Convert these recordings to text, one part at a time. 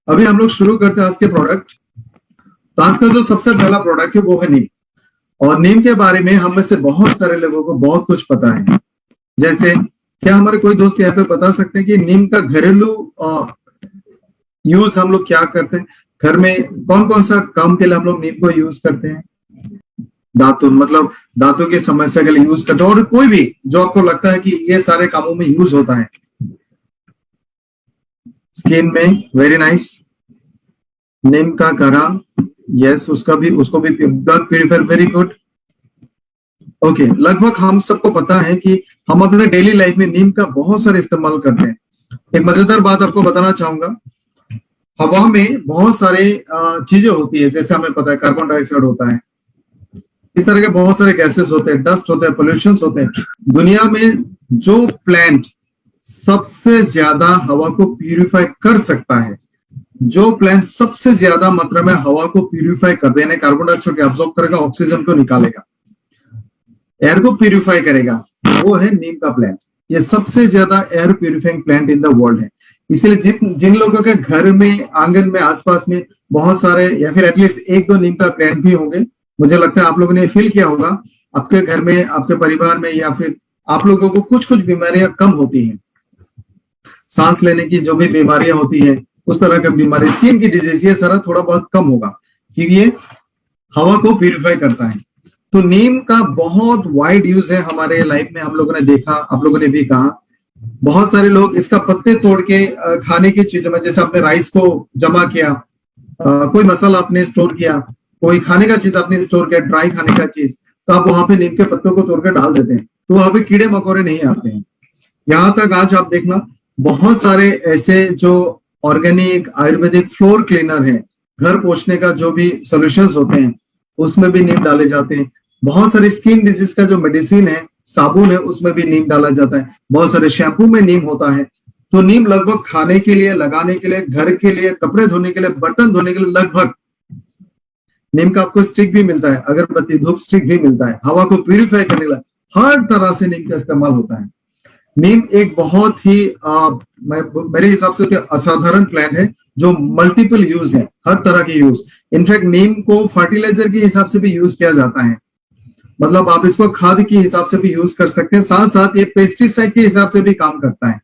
अभी हम लोग शुरू करते हैं आज के प्रोडक्ट। तो आज का जो सबसे पहला प्रोडक्ट है वो है नीम। और नीम के बारे में हम में से बहुत सारे लोगों को बहुत कुछ पता है। जैसे क्या हमारे कोई दोस्त यहाँ पे बता सकते हैं कि नीम का घरेलू यूज हम लोग क्या करते हैं? घर में कौन कौन सा काम के लिए हम लोग नीम को यूज करते हैं? दांतों की समस्या के लिए यूज करते हैं, और कोई भी जो आपको लगता है कि ये सारे कामों में यूज होता है। स्किन में वेरी नाइस, नीम का काढ़ा, यस, उसको भी blood purifier, very good. Okay, लगभग हम सबको पता है कि हम अपने डेली लाइफ में नीम का बहुत सारे इस्तेमाल करते हैं। एक मजेदार बात आपको बताना चाहूंगा, हवा में बहुत सारे चीजें होती है, जैसे हमें पता है कार्बन डाइऑक्साइड होता है, इस तरह के बहुत सारे गैसेस होते हैं, डस्ट होते हैं, पोल्यूशन होते हैं। दुनिया में जो प्लांट सबसे ज्यादा हवा को प्यूरिफाई कर सकता है, जो प्लांट सबसे ज्यादा मात्रा में हवा को प्यूरिफाई कर देने, कार्बन डाइऑक्साइड को एब्जॉर्ब करेगा, ऑक्सीजन को निकालेगा, एयर को प्यूरिफाई करेगा, वो है नीम का प्लांट। ये सबसे ज्यादा air purifying plant in the world है। इसलिए जिन लोगों के घर में, आंगन में, आसपास में बहुत सारे या फिर एटलीस्ट एक दो नीम का प्लांट भी होंगे, मुझे लगता है आप लोगों ने फील किया होगा आपके घर में, आपके परिवार में, या फिर आप लोगों को कुछ कुछ बीमारियां कम होती हैं, सांस लेने की जो भी बीमारियां होती है, उस तरह की बीमारी, स्किन की डिजीज, ये सारा थोड़ा बहुत कम होगा क्योंकि ये हवा को प्यूरिफाई करता है। तो नीम का बहुत वाइड यूज है हमारे लाइफ में, हम लोगों ने देखा, आप लोगों ने भी कहा। बहुत सारे लोग इसका पत्ते तोड़ के खाने की चीजों में, जैसे आपने राइस को जमा किया, कोई मसाला आपने स्टोर किया, कोई खाने का चीज आपने स्टोर किया, ड्राई खाने का चीज, तो आप वहां पे नीम के पत्तों को तोड़कर डाल देते हैं, तो वहां पे कीड़े मकोड़े नहीं आते हैं। यहां तक आज आप देखना, बहुत सारे ऐसे जो ऑर्गेनिक आयुर्वेदिक फ्लोर क्लीनर है, घर पोछने का जो भी सॉल्यूशंस होते हैं, उसमें भी नीम डाले जाते हैं। बहुत सारे स्किन डिजीज का जो मेडिसिन है, साबुन है, उसमें भी नीम डाला जाता है। बहुत सारे शैम्पू में नीम होता है। तो नीम लगभग खाने के लिए, लगाने के लिए, घर के लिए, कपड़े धोने के लिए, बर्तन धोने के लिए, लगभग नीम का आपको स्टिक भी मिलता है, अगरबत्ती धूप स्टिक भी मिलता है, हवा को प्यूरिफाई करने के लिए हर तरह से नीम का इस्तेमाल होता है। नीम एक बहुत ही मेरे हिसाब से तो असाधारण प्लांट है जो मल्टीपल यूज है, हर तरह की यूज। इनफैक्ट नीम को फर्टिलाइजर के हिसाब से भी यूज किया जाता है, मतलब आप इसको खाद के हिसाब से भी यूज कर सकते हैं, साथ साथ ये पेस्टिसाइड के हिसाब से भी काम करता है।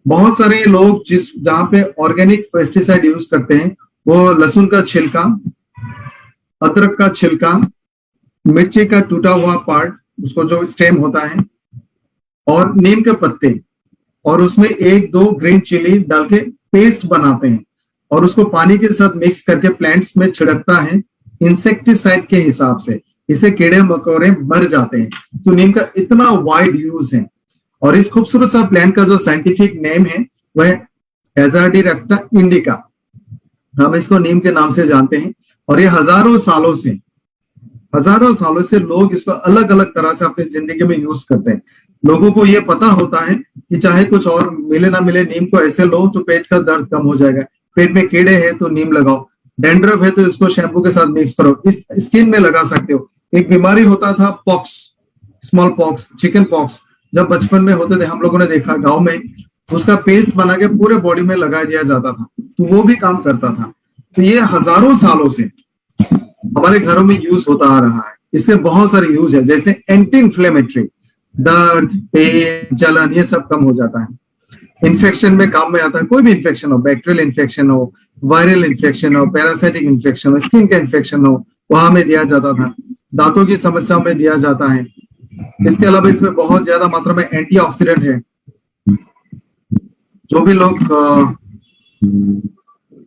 बहुत सारे लोग जहां पे ऑर्गेनिक पेस्टिसाइड यूज करते हैं, वो लहसुन का छिलका, अदरक का छिलका, मिर्ची का टूटा हुआ पार्ट, उसको जो स्टेम होता है, और नीम के पत्ते, और उसमें एक दो ग्रीन चिली डाल के पेस्ट बनाते हैं, और उसको पानी के साथ मिक्स करके प्लांट्स में छिड़कता है इंसेक्टिसाइड के हिसाब से। इससे कीड़े मकोड़े मर जाते हैं। तो नीम का इतना वाइड यूज है। और इस खूबसूरत सा प्लांट का जो साइंटिफिक नेम है वह है एजाडिरेक्टा इंडिका, हम इसको नीम के नाम से जानते हैं। और ये हजारों सालों से लोग इसको अलग अलग तरह से अपनी जिंदगी में यूज करते हैं। लोगों को ये पता होता है कि चाहे कुछ और मिले ना मिले, नीम को ऐसे लो तो पेट का दर्द कम हो जाएगा, पेट में कीड़े हैं तो नीम लगाओ, डेंड्रफ है तो इसको शैम्पू के साथ मिक्स करो, इस स्किन में लगा सकते हो। एक बीमारी होता था pox, small pox, chicken pox, जब बचपन में होते थे हम लोगों ने देखा गांव में, उसका पेस्ट बना के पूरे बॉडी में लगा दिया जाता था, तो वो भी काम करता था। तो ये हजारों सालों से हमारे घरों में यूज होता आ रहा है। इसके बहुत सारे यूज है, जैसे एंटी इंफ्लेमेटरी, दर्द, पेन, जलन, ये सब कम हो जाता है। इन्फेक्शन में काम में आता है, कोई भी इन्फेक्शन हो, बैक्टीरियल इन्फेक्शन हो, वायरल इन्फेक्शन हो, पैरासाइटिक इन्फेक्शन हो, स्किन का इन्फेक्शन हो, वहां में दिया जाता था। दांतों की समस्या में दिया जाता है। इसके अलावा इसमें बहुत ज्यादा मात्रा में एंटीऑक्सीडेंट है। जो भी लोग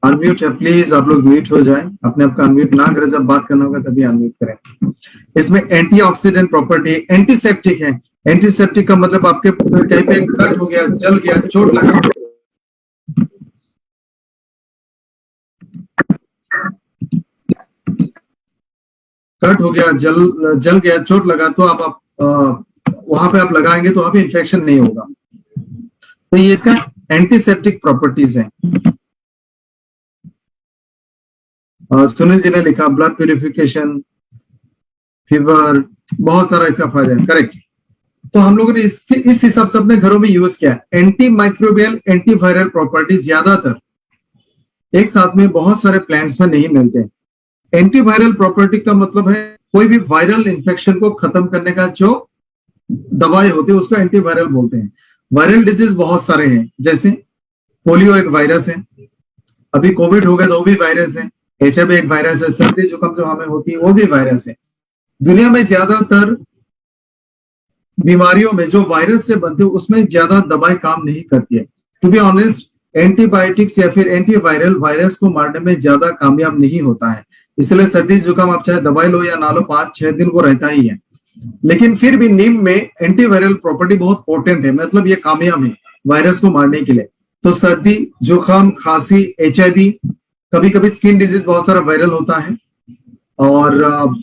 अनम्यूट है, प्लीज आप लोग म्यूट हो जाए, अपने आप का अनम्यूट ना करें, जब बात करना होगा तभी अनम्यूट करें। इसमें एंटीऑक्सीडेंट प्रॉपर्टी, एंटीसेप्टिक है। एंटीसेप्टिक का मतलब आपके कहीं पे कट हो गया, जल गया, चोट लगा, कट हो गया, जल गया, चोट लगा, तो आप वहां पे आप लगाएंगे तो वहां पे इन्फेक्शन नहीं होगा। तो ये इसका एंटीसेप्टिक प्रॉपर्टीज है। सुनील जी ने लिखा ब्लड प्यूरिफिकेशन, फीवर, बहुत सारा इसका फायदा है, करेक्ट। तो हम लोगों ने इस हिसाब से अपने घरों में यूज किया। Anti microbial, anti viral properties ज्यादातर एक साथ में बहुत सारे प्लांट्स में नहीं मिलते। एंटीवायरल प्रॉपर्टी का मतलब है कोई भी वायरल इन्फेक्शन को खत्म करने का जो दवाई होती है उसको एंटीवायरल बोलते हैं। वायरल डिजीज बहुत सारे हैं, जैसे पोलियो एक वायरस है, अभी कोविड हो गया तो वो भी वायरस है, HIV एक वायरस है, सर्दी जुकाम जो हमें होती है वो भी वायरस है। दुनिया में ज्यादातर बीमारियों में जो वायरस से बनती है उसमें ज्यादा दवाई काम नहीं करती है। टू बी ऑनेस्ट, एंटीबायोटिक्स या फिर एंटीवायरल वायरस को मारने में ज्यादा कामयाब नहीं होता है। इसलिए सर्दी जुकाम आप चाहे दवाई लो या ना लो, 5-6 दिन वो रहता ही है। लेकिन फिर भी नीम में एंटीवायरल प्रॉपर्टी बहुत पोटेंट है, मतलब ये कामयाब है वायरस को मारने के लिए। तो सर्दी जुकाम खांसी HIV, कभी कभी स्किन डिजीज बहुत सारा वायरल होता है। और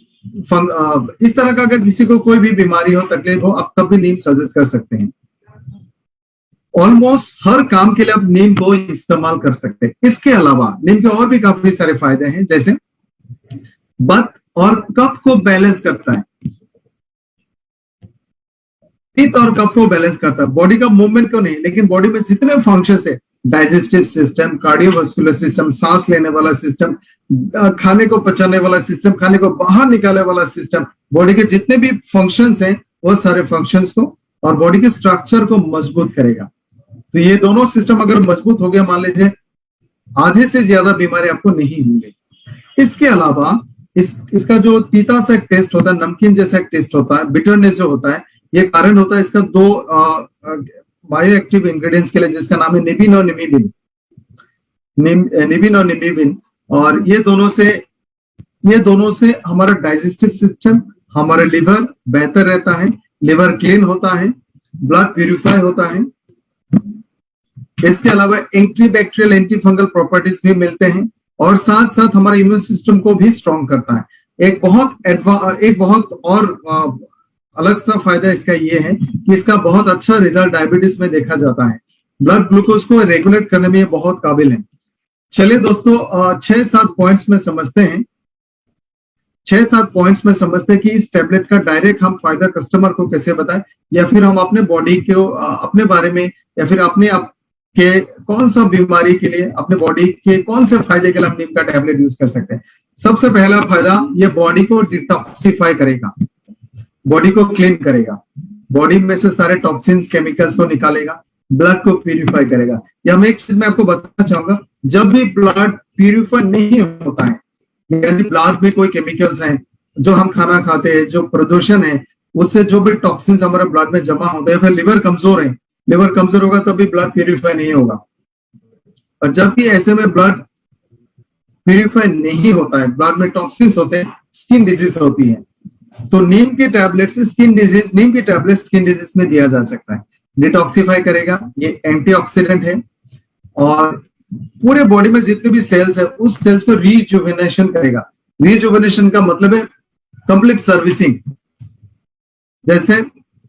इस तरह का अगर किसी को कोई भी बीमारी हो, तकलीफ हो, आप तब भी नीम सजेस्ट कर सकते हैं। ऑलमोस्ट हर काम के लिए आप नीम को इस्तेमाल कर सकते हैं। इसके अलावा नीम के और भी काफी सारे फायदे हैं, जैसे बत और कफ को बैलेंस करता है, पित्त और कफ को बैलेंस करता है। बॉडी का मूवमेंट को नहीं, लेकिन बॉडी में जितने फंक्शंस है, डाइजेस्टिव सिस्टम, कार्डियोवास्कुलर सिस्टम, सांस लेने वाला सिस्टम, खाने को पचाने वाला सिस्टम, खाने को बाहर निकालने वाला सिस्टम, बॉडी के जितने भी फंक्शंस हैं वो सारे फंक्शंस को और बॉडी के स्ट्रक्चर को मजबूत करेगा। तो ये दोनों सिस्टम अगर मजबूत हो गया, मान लीजिए आधे से ज्यादा बीमारी आपको नहीं होंगी। इसके अलावा इसका जो तीता सा एक टेस्ट होता है, नमकीन जैसा एक टेस्ट होता है, बिटरनेस जो होता है, ये कारण होता है इसका दो बायो एक्टिव इंग्रेडिएंट्स के लिए, जिसका नाम है निबिन और निमिबिन। निबिन और निमिबिन, और ये दोनों से हमारा डाइजेस्टिव सिस्टम, हमारा लिवर बेहतर रहता है, लिवर क्लीन होता है, ब्लड प्यूरिफाई होता है। इसके अलावा एंटीबैक्टीरियल एंटी फंगल प्रॉपर्टीज भी मिलते हैं और साथ साथ हमारा इम्यून सिस्टम को भी स्ट्रॉन्ग करता है। एक बहुत और अलग सा फायदा इसका ये है कि इसका बहुत अच्छा रिजल्ट डायबिटीज में देखा जाता है। ब्लड ग्लूकोज को रेगुलेट करने में ये बहुत काबिल है। चलिए दोस्तों, 6-7 पॉइंट्स में समझते हैं। 6-7 पॉइंट्स में समझते हैं कि इस टैबलेट का डायरेक्ट हम फायदा कस्टमर को कैसे बताएं, या फिर हम अपने बॉडी को अपने बारे में, या फिर अपने आप के कौन सा बीमारी के लिए, अपने बॉडी के कौन से फायदे के लिए हम नीम का टैबलेट यूज कर सकते हैं। सबसे पहला फायदा, ये बॉडी को डिटॉक्सिफाई करेगा, बॉडी को क्लीन करेगा, बॉडी में से सारे टॉक्सिन्स केमिकल्स को निकालेगा, ब्लड को प्यूरिफाई करेगा। या मैं एक चीज मैं आपको बताना चाहूंगा, जब भी ब्लड प्यूरिफाई नहीं होता है, यानी ब्लड में कोई केमिकल्स हैं, जो हम खाना खाते हैं, जो प्रदूषण है, उससे जो भी टॉक्सिन्स हमारे ब्लड में जमा होते हैं, फिर लिवर कमजोर है, लिवर कमजोर होगा तब भी ब्लड प्यूरिफाई नहीं होगा। और जब भी ऐसे में ब्लड प्यूरिफाई नहीं होता है, ब्लड में टॉक्सिन्स होते हैं, स्किन डिजीज होती है। तो नीम की टैबलेट स्किन डिजीज में दिया जा सकता है। डिटॉक्सिफाई करेगा, ये एंटीऑक्सीडेंट है, और पूरे बॉडी में जितने भी सेल्स है उस सेल्स को रीजुवेनेशन करेगा। रीजुवेनेशन का मतलब है कंप्लीट सर्विसिंग। जैसे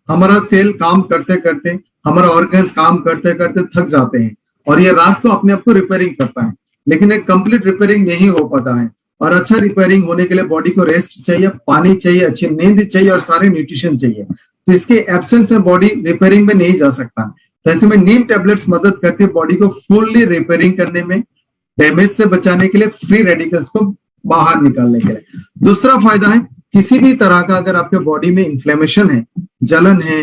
हमारा सेल काम करते करते, हमारा ऑर्गन्स काम करते करते थक जाते हैं और ये रात को अपने आप को रिपेयरिंग करता है, लेकिन एक कंप्लीट रिपेयरिंग नहीं हो पाता है। और अच्छा रिपेयरिंग होने के लिए बॉडी को रेस्ट चाहिए, पानी चाहिए, अच्छी नींद चाहिए और सारे न्यूट्रिशन चाहिए। तो इसके एब्सेंस में बॉडी रिपेयरिंग में नहीं जा सकता। तो ऐसे में नीम टैबलेट्स मदद करती है बॉडी को फुल्ली रिपेयरिंग करने में, डैमेज से बचाने के लिए, फ्री रेडिकल्स को बाहर निकालने के लिए। दूसरा फायदा है, किसी भी तरह का अगर आपके बॉडी में इन्फ्लेमेशन है, जलन है,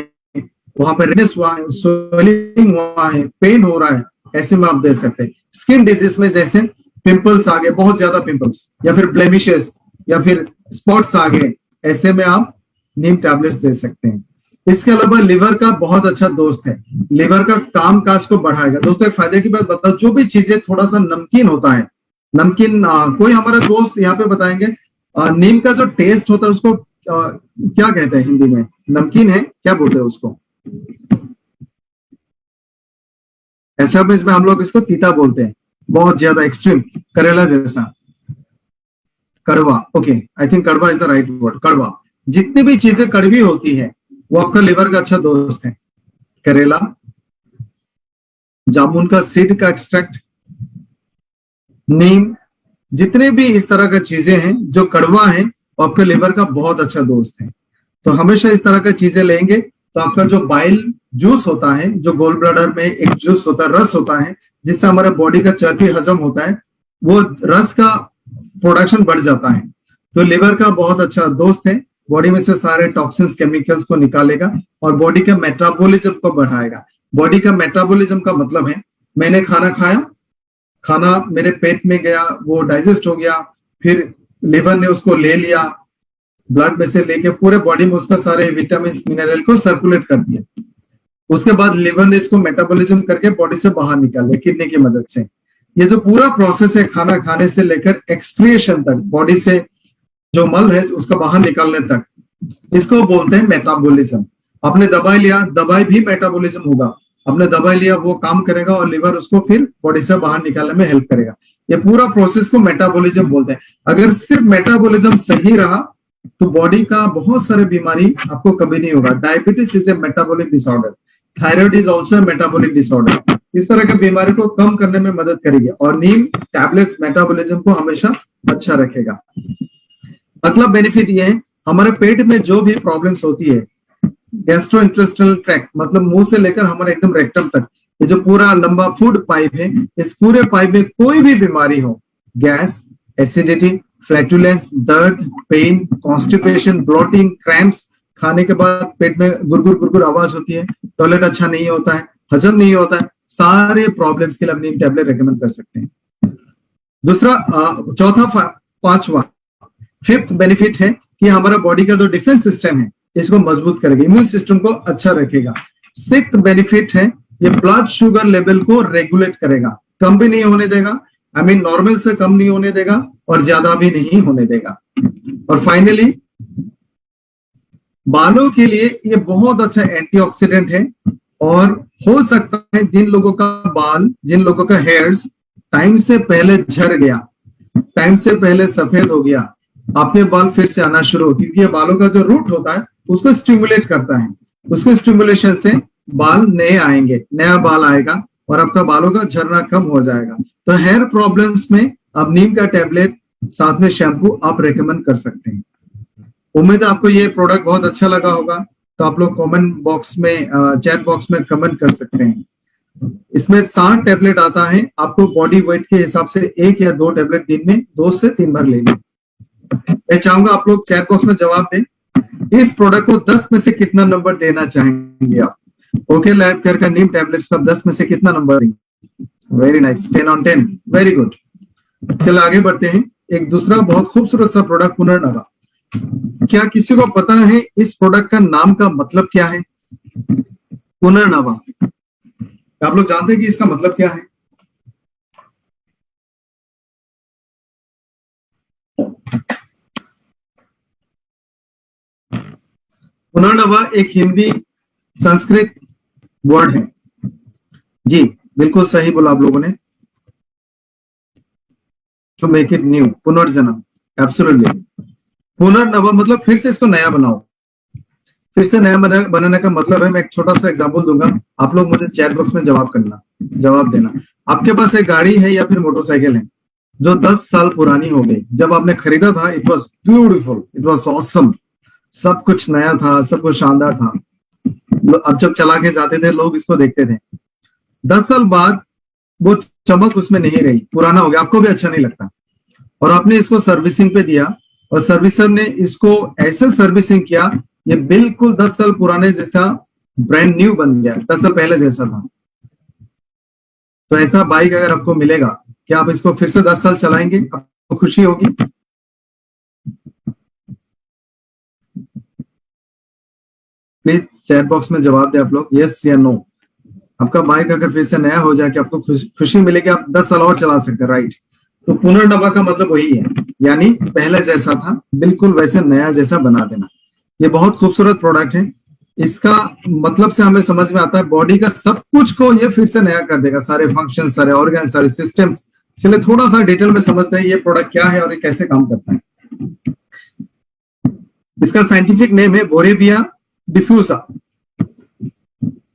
वहां पर रेडनेस हुआ है, स्वेलिंग हुआ है, पेन हो रहा है, ऐसे में आप दे सकते हैं। स्किन डिजीज में जैसे पिंपल्स आ गए, बहुत ज्यादा पिंपल्स, या फिर ब्लेमिशेस, या फिर स्पॉट्स आ गए, ऐसे में आप नीम टैबलेट्स दे सकते हैं। इसके अलावा लिवर का बहुत अच्छा दोस्त है, लिवर का काम काज को बढ़ाएगा। दोस्तों एक फायदे की बात बताओ, जो भी चीजें थोड़ा सा नमकीन होता है, नमकीन कोई हमारा दोस्त यहाँ पे बताएंगे, नीम का जो टेस्ट होता है उसको क्या कहते हैं हिंदी में, नमकीन है, क्या बोलते हैं उसको, ऐसा में इसमें हम लोग इसको तीता बोलते हैं, बहुत ज्यादा एक्सट्रीम, करेला जैसा, कड़वा। ओके, आई थिंक कड़वा इज द राइट वर्ड, कड़वा। जितनी भी चीजें कड़वी होती है वो आपका लिवर का अच्छा दोस्त है। करेला, जामुन का सीड का एक्सट्रैक्ट, नीम, जितने भी इस तरह का चीजें हैं जो कड़वा है वो आपके लिवर का बहुत अच्छा दोस्त है। तो हमेशा इस तरह का चीजें लेंगे तो आपका जो बाइल जूस होता है, जो गोल ब्लैडर में एक जूस होता है, रस होता है, जिससे हमारे बॉडी का चर्बी हजम होता है, वो रस का प्रोडक्शन बढ़ जाता है। तो लिवर का बहुत अच्छा दोस्त है, बॉडी में से सारे टॉक्सिन्स केमिकल्स को निकालेगा और बॉडी के मेटाबॉलिज्म को बढ़ाएगा। बॉडी का मेटाबॉलिज्म का मतलब है मैंने खाना खाया, खाना मेरे पेट में गया, वो डाइजेस्ट हो गया, फिर लिवर ने उसको ले लिया, ब्लड में से लेके पूरे बॉडी में उसका सारे विटामिन मिनरल को सर्कुलेट कर दिया। उसके बाद लिवर ने इसको मेटाबॉलिज्म करके बॉडी से बाहर निकाल दिया किडनी की मदद से। ये जो पूरा प्रोसेस है खाना खाने से लेकर एक्सक्रिएशन तक, बॉडी से जो मल है उसका बाहर निकालने तक, इसको बोलते हैं मेटाबॉलिज्म। आपने दवाई लिया, दवाई भी मेटाबॉलिज्म होगा। आपने दवाई लिया, वो काम करेगा और लिवर उसको फिर बॉडी से बाहर निकालने में हेल्प करेगा। ये पूरा प्रोसेस को मेटाबॉलिज्म बोलते हैं। अगर सिर्फ मेटाबॉलिज्म सही रहा तो बॉडी का बहुत सारे बीमारी आपको कभी नहीं होगा। Diabetes is a metabolic disorder, thyroid is also metabolic disorder. इस तरह की बीमारी को कम करने में मदद करेगी और नीम टैबलेट्स मेटाबॉलिज्म को हमेशा अच्छा रखेगा। मतलब बेनिफिट ये है, हमारे पेट में जो भी प्रॉब्लम्स होती है, गैस्ट्रोइंटेस्टाइनल ट्रैक्ट मतलब मुंह से लेकर हमारे एकदम रेक्टम तक, ये जो पूरा लंबा फूड पाइप है, इस पूरे पाइप में कोई भी बीमारी हो, गैस, एसिडिटी, फ्लैटुलेंस, दर्द, पेन, कॉन्स्टिपेशन, ब्लोटिंग, क्रैम्प्स, खाने के बाद पेट में गुरगुर गुरगुर आवाज होती है, टॉयलेट अच्छा नहीं होता है, हजम नहीं होता है, सारे प्रॉब्लम्स के लिए अपनी टैबलेट रेकमेंड कर सकते हैं। दूसरा, चौथा, पांचवा, फिफ्थ बेनिफिट है कि हमारा बॉडी का जो डिफेंस सिस्टम है इसको मजबूत करेगा, इम्यून सिस्टम को अच्छा रखेगा। सिक्स्थ बेनिफिट है ये ब्लड शुगर लेवल को रेगुलेट करेगा, कम भी नहीं होने देगा, आई मीन नॉर्मल से कम नहीं होने देगा और ज्यादा भी नहीं होने देगा। और फाइनली बालों के लिए ये बहुत अच्छा एंटीऑक्सीडेंट है और हो सकता है जिन लोगों का बाल, जिन लोगों का हेयर्स टाइम से पहले झड़ गया, टाइम से पहले सफेद हो गया, आपके बाल फिर से आना शुरू हो, क्योंकि ये बालों का जो रूट होता है उसको स्टिमुलेट करता है, उसको स्टिमुलेशन से बाल नए आएंगे, नया बाल आएगा और आपका बालों का झड़ना कम हो जाएगा। तो हेयर प्रॉब्लम्स में आप नीम का टैबलेट साथ में शैम्पू आप रेकमेंड कर सकते हैं। उम्मीद है आपको ये प्रोडक्ट बहुत अच्छा लगा होगा, तो आप लोग कमेंट बॉक्स में, चैट बॉक्स में कमेंट कर सकते हैं। इसमें 7 टैबलेट आता है, आपको बॉडी वेट के हिसाब से 1 या 2 टैबलेट दिन में 2 से 3 बार लेनी। मैं चाहूंगा आप लोग चैट बॉक्स में जवाब दें, इस प्रोडक्ट को 10 में से कितना नंबर देना चाहेंगे आप? ओके लैब केयर का नीम टैबलेट्स का 10 में से कितना नंबर देंगे? Very nice, 10 on 10, very good. चलो आगे बढ़ते हैं। एक दूसरा बहुत खूबसूरत सा प्रोडक्ट पुनर्नवा। क्या किसी को पता है इस प्रोडक्ट का नाम का मतलब क्या है? पुनर्नवा, आप लोग जानते हैं कि इसका मतलब क्या है? पुनर्नवा एक हिंदी संस्कृत वर्ड है। जी बिल्कुल सही बोला आप लोगों ने, टू मेक इट न्यू, पुनर्जन्म, एब्सोल्युटली। पुनर्नवा मतलब फिर से इसको नया बनाओ। फिर से नया बनाने का मतलब है, मैं एक छोटा सा एग्जांपल दूंगा, आप लोग मुझे चैट बॉक्स में जवाब देना। आपके पास एक गाड़ी है या फिर मोटरसाइकिल है जो 10 साल पुरानी हो गई, जब आपने खरीदा था it was beautiful, it was awesome, सब कुछ नया था, सब कुछ शानदार था। अब जब चला के जाते थे लोग इसको देखते थे, 10 साल बाद वो चमक उसमें नहीं रही, पुराना हो गया, आपको भी अच्छा नहीं लगता, और आपने इसको सर्विसिंग पे दिया और सर्विसर ने इसको ऐसे सर्विसिंग किया, ये बिल्कुल 10 साल पुराने जैसा ब्रांड न्यू बन गया, 10 साल पहले जैसा था। तो ऐसा बाइक अगर आपको मिलेगा, क्या आप इसको फिर से 10 साल चलाएंगे? आपको खुशी होगी? प्लीज चैट बॉक्स में जवाब दें आप लोग, यस या नो। आपका बाइक अगर फिर से नया हो जाए, कि आपको खुशी मिलेगी, आप 10 साल और चला सकते हैं, राइट? तो पुनर्नवा का मतलब वही है, यानी पहले जैसा था बिल्कुल वैसे नया जैसा बना देना। ये बहुत खूबसूरत प्रोडक्ट है। इसका मतलब से हमें समझ में आता है बॉडी का सब कुछ को ये फिर से नया कर देगा, सारे फंक्शन, सारे ऑर्गन, सारे सिस्टम्स। चलिए थोड़ा सा डिटेल में समझते हैं ये प्रोडक्ट क्या है और ये कैसे काम करता है। इसका साइंटिफिक नेम है बोरेविया डिफ्यूसा।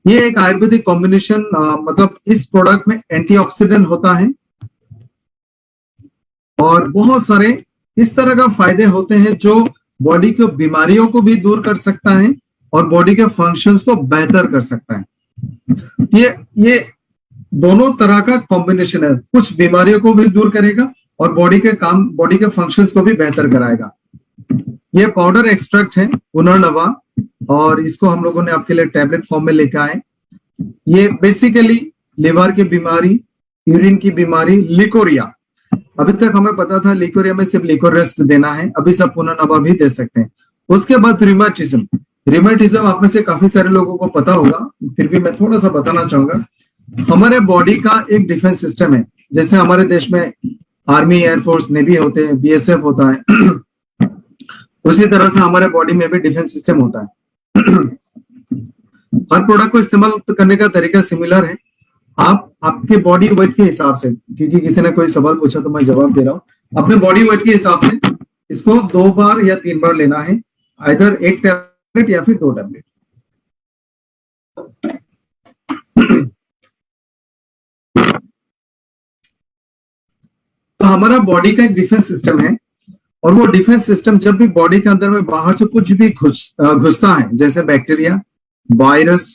ये एक आयुर्वेदिक कॉम्बिनेशन, मतलब इस प्रोडक्ट में एंटीऑक्सीडेंट होता है और बहुत सारे इस तरह का फायदे होते हैं जो बॉडी के बीमारियों को भी दूर कर सकता है और बॉडी के फंक्शंस को बेहतर कर सकता है। ये दोनों तरह का कॉम्बिनेशन है, कुछ बीमारियों को भी दूर करेगा और बॉडी के फंक्शंस को भी बेहतर कराएगा। ये पाउडर एक्सट्रैक्ट है पुनर्नवा, और इसको हम लोगों ने आपके लिए टैबलेट फॉर्म में लेकर आए। ये बेसिकली लिवर की बीमारी, यूरिन की बीमारी, लिकोरिया, अभी तक हमें पता था लिकोरिया में सिर्फ लिकोर रेस्ट देना है, अभी सब पुनर्नवा भी दे सकते हैं। उसके बाद रिमेटिज्म, रिमेटिज्म आप में से काफी सारे लोगों को पता होगा, फिर भी मैं थोड़ा सा बताना चाहूंगा। हमारे बॉडी का एक डिफेंस सिस्टम है, जैसे हमारे देश में आर्मी, एयरफोर्स, नेवी होते हैं, बीएसएफ होता है, उसी तरह से हमारे बॉडी में भी डिफेंस सिस्टम होता है। हर प्रोडक्ट को इस्तेमाल करने का तरीका सिमिलर है। आप आपके बॉडी वेट के हिसाब से, क्योंकि किसी ने कोई सवाल पूछा तो मैं जवाब दे रहा हूं, अपने बॉडी वेट के हिसाब से इसको 2 बार या 3 बार लेना है, आइदर 1 टैबलेट या फिर 2 टैबलेट। तो हमारा बॉडी का एक डिफेंस सिस्टम है, और वो डिफेंस सिस्टम जब भी बॉडी के अंदर में बाहर से कुछ भी घुसता है, जैसे बैक्टीरिया, वायरस,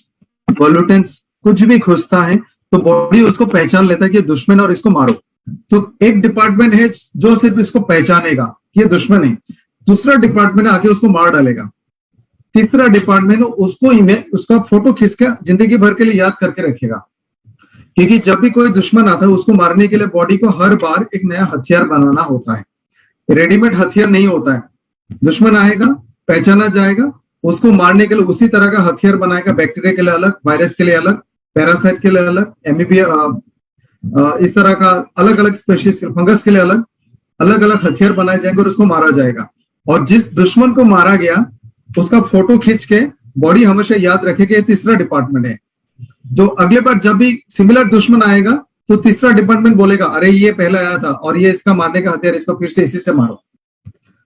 पोल्यूटेंट्स, कुछ भी घुसता है, तो बॉडी उसको पहचान लेता है कि दुश्मन है और इसको मारो। तो एक डिपार्टमेंट है जो सिर्फ इसको पहचानेगा ये दुश्मन है, दूसरा डिपार्टमेंट आके उसको मार डालेगा, तीसरा डिपार्टमेंट उसको उसका फोटो खींच के जिंदगी भर के लिए याद करके रखेगा। क्योंकि जब भी कोई दुश्मन आता है उसको मारने के लिए बॉडी को हर बार एक नया हथियार बनाना होता है, रेडीमेड हथियार नहीं होता है। दुश्मन आएगा, पहचाना जाएगा, उसको मारने के लिए उसी तरह का हथियार बनाएगा, बैक्टीरिया के लिए अलग, वायरस के लिए अलग, पैरासाइट के लिए अलग, एमीबिया, इस तरह का अलग अलग स्पेशीज, फंगस के लिए अलग अलग अलग हथियार बनाए जाएंगे और उसको मारा जाएगा। और जिस दुश्मन को मारा गया उसका फोटो खींच के बॉडी हमेशा याद रखेगी ये तीसरा डिपार्टमेंट है। जो अगले बार जब भी सिमिलर दुश्मन आएगा तो तीसरा डिपार्टमेंट बोलेगा अरे ये पहले आया था और ये इसका मारने का हथियार, इसको फिर से इसी से मारो।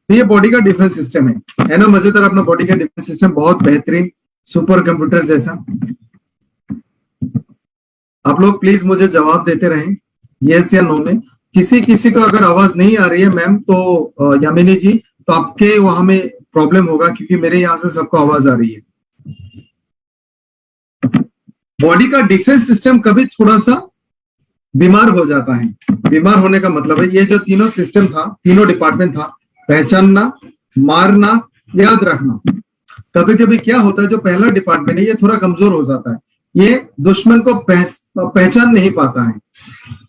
तो ये बॉडी का डिफेंस सिस्टम है ना, मजेदार अपना बॉडी का डिफेंस सिस्टम, बहुत बेहतरीन, सुपर कंप्यूटर जैसा। आप लोग प्लीज मुझे जवाब देते रहें यस या नो में। किसी किसी को अगर आवाज नहीं आ रही है मैम तो यामिनी जी, तो आपके वहां में प्रॉब्लम होगा, क्योंकि मेरे यहाँ से सबको आवाज आ रही है। बॉडी का डिफेंस सिस्टम कभी थोड़ा सा बीमार हो जाता है। बीमार होने का मतलब है ये जो तीनों सिस्टम था, तीनों डिपार्टमेंट था, पहचानना, मारना, याद रखना, कभी कभी क्या होता है जो पहला डिपार्टमेंट है ये थोड़ा कमजोर हो जाता है, ये दुश्मन को पहचान नहीं पाता है।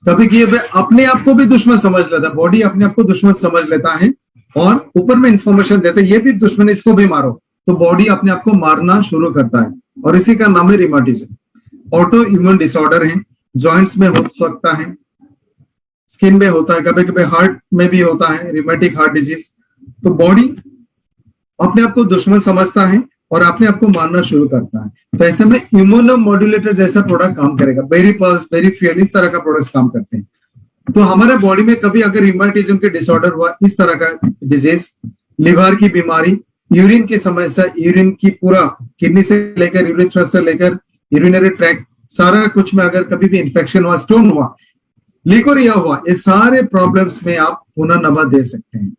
कभी कि अपने आप को भी दुश्मन समझ लेता है, बॉडी अपने आप को दुश्मन समझ लेता है और ऊपर में इंफॉर्मेशन देते हैं ये भी दुश्मन, इसको भी मारो, तो बॉडी अपने आप को मारना शुरू करता है, और इसी का नाम है रिमेटिज्म। ऑटो इम्यून डिसऑर्डर है, जॉइंट्स में हो सकता है, स्किन में होता है, कभी कभी हार्ट में भी होता है, रिमेटिक हार्ट डिजीज। तो बॉडी अपने आप को दुश्मन समझता है और अपने आप को मारना शुरू करता है। तो ऐसे में इम्यूनोमोड्यूलेटर जैसा प्रोडक्ट काम करेगा, बेरीपल्स, बेरीफ्यूल, इस तरह का प्रोडक्ट्स काम करते हैं। तो हमारे बॉडी में कभी अगर रिमेटिज्म के डिसऑर्डर हुआ, इस तरह का डिजीज, लिवर की बीमारी, यूरिन की समस्या, यूरिन की पूरा किडनी से लेकर यूरेथ्रस से लेकर यूरिनरी ट्रैक्ट सारा कुछ में अगर कभी भी इंफेक्शन हुआ, स्टोन हुआ, लिकोरिया हुआ, ये सारे प्रॉब्लम्स में आप पुनर्नवा दे सकते हैं।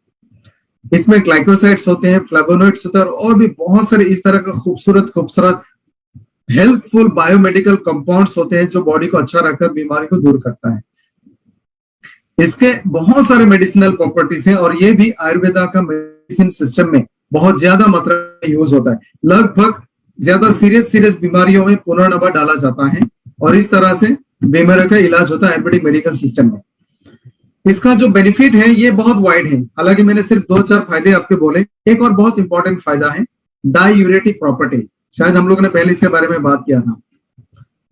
इसमें ग्लाइकोसाइड्स होते हैं, फ्लेवोनोइड्स होते हैं, और भी बहुत सारे इस तरह का खूबसूरत हेल्पफुल बायोमेडिकल कंपाउंड्स होते हैं जो बॉडी को अच्छा रखकर बीमारी को दूर करता है। इसके बहुत सारे मेडिसिनल प्रॉपर्टीज हैं और ये भी आयुर्वेदा का मेडिसिन सिस्टम में बहुत ज्यादा मात्रा में यूज होता है। लगभग ज्यादा सीरियस बीमारियों में पुनर्नवा डाला जाता है और इस तरह से बीमारियों का इलाज होता है आयुर्वेदिक मेडिकल सिस्टम में। इसका जो बेनिफिट है ये बहुत वाइड है, हालांकि मैंने सिर्फ 2-4 फायदे आपके बोले। एक और बहुत इंपॉर्टेंट फायदा है डायूरेटिक प्रॉपर्टी, शायद हम लोगों ने पहले इसके बारे में बात किया था।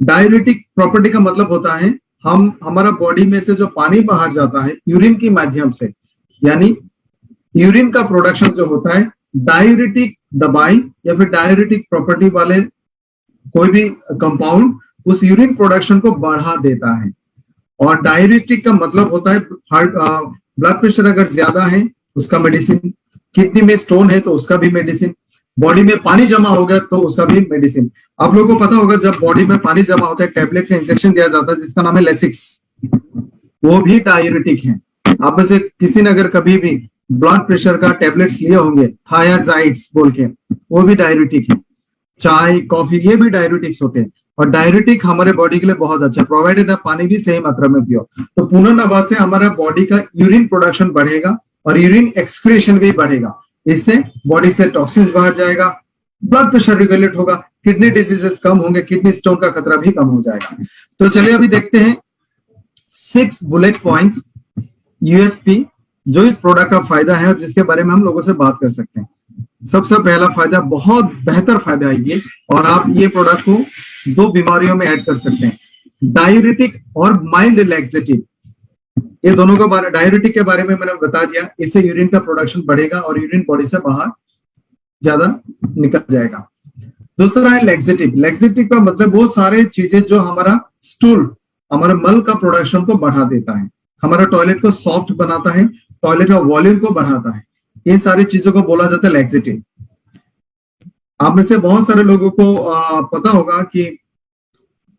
डायूरेटिक प्रॉपर्टी का मतलब होता है हमारा बॉडी में से जो पानी बाहर जाता है यूरिन के माध्यम से, यानी यूरिन का प्रोडक्शन जो होता है, डायूरेटिक दवाई या फिर डायूरेटिक प्रॉपर्टी वाले कोई भी कंपाउंड उस यूरिन प्रोडक्शन को बढ़ा देता है। और डायूरेटिक का मतलब होता है ब्लड प्रेशर अगर ज्यादा है उसका मेडिसिन, किडनी में स्टोन है तो उसका भी मेडिसिन, बॉडी में पानी जमा हो गया तो उसका भी मेडिसिन। आप लोगों को पता होगा जब बॉडी में पानी जमा होता है टैबलेट का इंजेक्शन दिया जाता है जिसका नाम है लेसिक्स, वो भी डायूरेटिक है। आप में से किसी ने अगर कभी भी ब्लड प्रेशर का टैबलेट्स लिए होंगे, थायाजाइड्स बोल के, वो भी डायूरेटिक है। चाय, कॉफी, ये भी डायूरेटिक्स होते हैं। और डायरेटिक हमारे बॉडी के लिए बहुत अच्छा, प्रोवाइडेड आप पानी भी सही मात्रा में पियो। तो पुनर्नवा से हमारा बॉडी का यूरिन प्रोडक्शन बढ़ेगा और यूरिन एक्सक्रीशन भी बढ़ेगा। इससे बॉडी से टॉक्सिन्स बाहर जाएगा, ब्लड प्रेशर रेगुलेट होगा, किडनी डिजीजेस कम होंगे, किडनी स्टोन का खतरा भी कम हो जाएगा। तो चलिए अभी देखते हैं 6 बुलेट पॉइंट्स यूएसपी जो इस प्रोडक्ट का फायदा है और जिसके बारे में हम लोगों से बात कर सकते हैं। सबसे पहला फायदा, बहुत बेहतर फायदा है ये, और आप ये प्रोडक्ट को 2 बीमारियों में ऐड कर सकते हैं, डाययूरेटिक और माइल्ड लैक्सेटिव। ये दोनों का बारे, डाययूरेटिक के बारे में मैंने बता दिया, इससे यूरिन का प्रोडक्शन बढ़ेगा और यूरिन बॉडी से बाहर ज्यादा निकल जाएगा। दूसरा है लैक्सेटिव। लैक्सेटिव का मतलब वो सारे चीजें जो हमारा स्टूल, हमारे मल का प्रोडक्शन को बढ़ा देता है, हमारा टॉयलेट को सॉफ्ट बनाता है, टॉयलेट का वॉल्यूम को बढ़ाता है, ये सारी चीजों को बोला जाता है लैक्सेटिव। आप में से बहुत सारे लोगों को पता होगा कि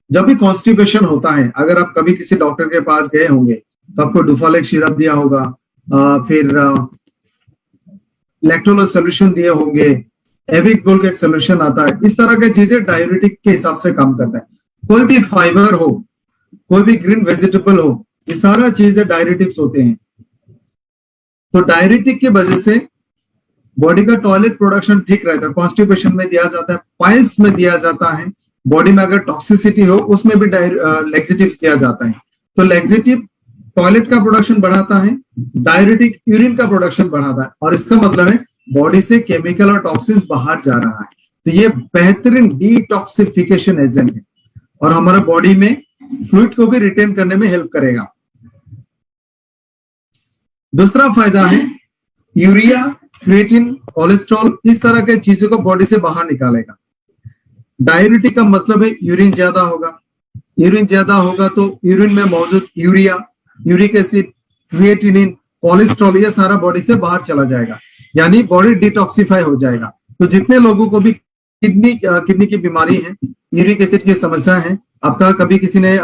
जब भी कॉन्स्टिपेशन होता है, अगर आप कभी किसी डॉक्टर के पास गए होंगे तो आपको डुफालेक सिरप दिया होगा, फिर लैक्टोलोज सोल्यूशन दिए होंगे, एविक बोल के एक सोल्यूशन आता है। इस तरह की चीजें डाययूरेटिक के हिसाब से काम करता है। कोई भी फाइबर हो, कोई भी ग्रीन वेजिटेबल हो, ये सारा चीजें डाययूरेटिक्स होते हैं। तो डाययूरेटिक की वजह से बॉडी का टॉयलेट प्रोडक्शन ठीक रहता है, कॉन्स्टिपेशन में दिया जाता है, पाइल्स में दिया जाता है, बॉडी में अगर टॉक्सिसिटी हो उसमें भी लैक्सेटिव्स दिया जाता है। तो लैक्सेटिव टॉयलेट का प्रोडक्शन बढ़ाता है, डाययूरेटिक यूरिन का प्रोडक्शन बढ़ाता है, और इसका मतलब है बॉडी से केमिकल और टॉक्सिन्स बाहर जा रहा है। तो ये बेहतरीन डिटॉक्सिफिकेशन एजेंट है और हमारा बॉडी में फ्लूइड को भी रिटेन करने में हेल्प करेगा। दूसरा फायदा है यूरिया, क्रिएटिन, कोलेस्ट्रॉल, इस तरह के चीजों को बॉडी से बाहर निकालेगा। डाययूरेटिक का मतलब है यूरिन ज्यादा होगा, यूरिन ज्यादा होगा तो यूरिन में मौजूद urea, uric acid, creatinine, cholesterol, ये सारा बॉडी से बाहर चला जाएगा, यानी बॉडी डिटॉक्सिफाई हो जाएगा। तो जितने लोगों को भी किडनी की बीमारी है, यूरिक एसिड की समस्या है, आपका कभी किसी ने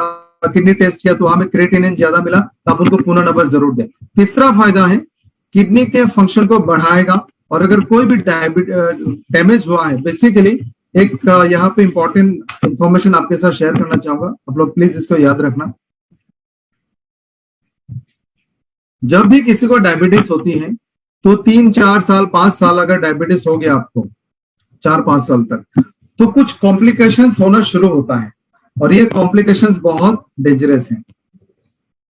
किडनी टेस्ट किया तो वहां में क्रिएटिनिन ज्यादा मिला, तो आप उनको पुनर्नवा जरूर दें। तीसरा फायदा है किडनी के फंक्शन को बढ़ाएगा, और अगर कोई भी डैमेज हुआ है, बेसिकली एक यहाँ पे इंपॉर्टेंट इंफॉर्मेशन आपके साथ शेयर करना चाहूंगा, आप लोग प्लीज इसको याद रखना। जब भी किसी को डायबिटीज होती है तो 3-4 साल 5 साल अगर डायबिटीज हो गया आपको 4-5 साल तक, तो कुछ कॉम्प्लिकेशंस होना शुरू होता है, और ये कॉम्प्लिकेशंस बहुत डेंजरस हैं।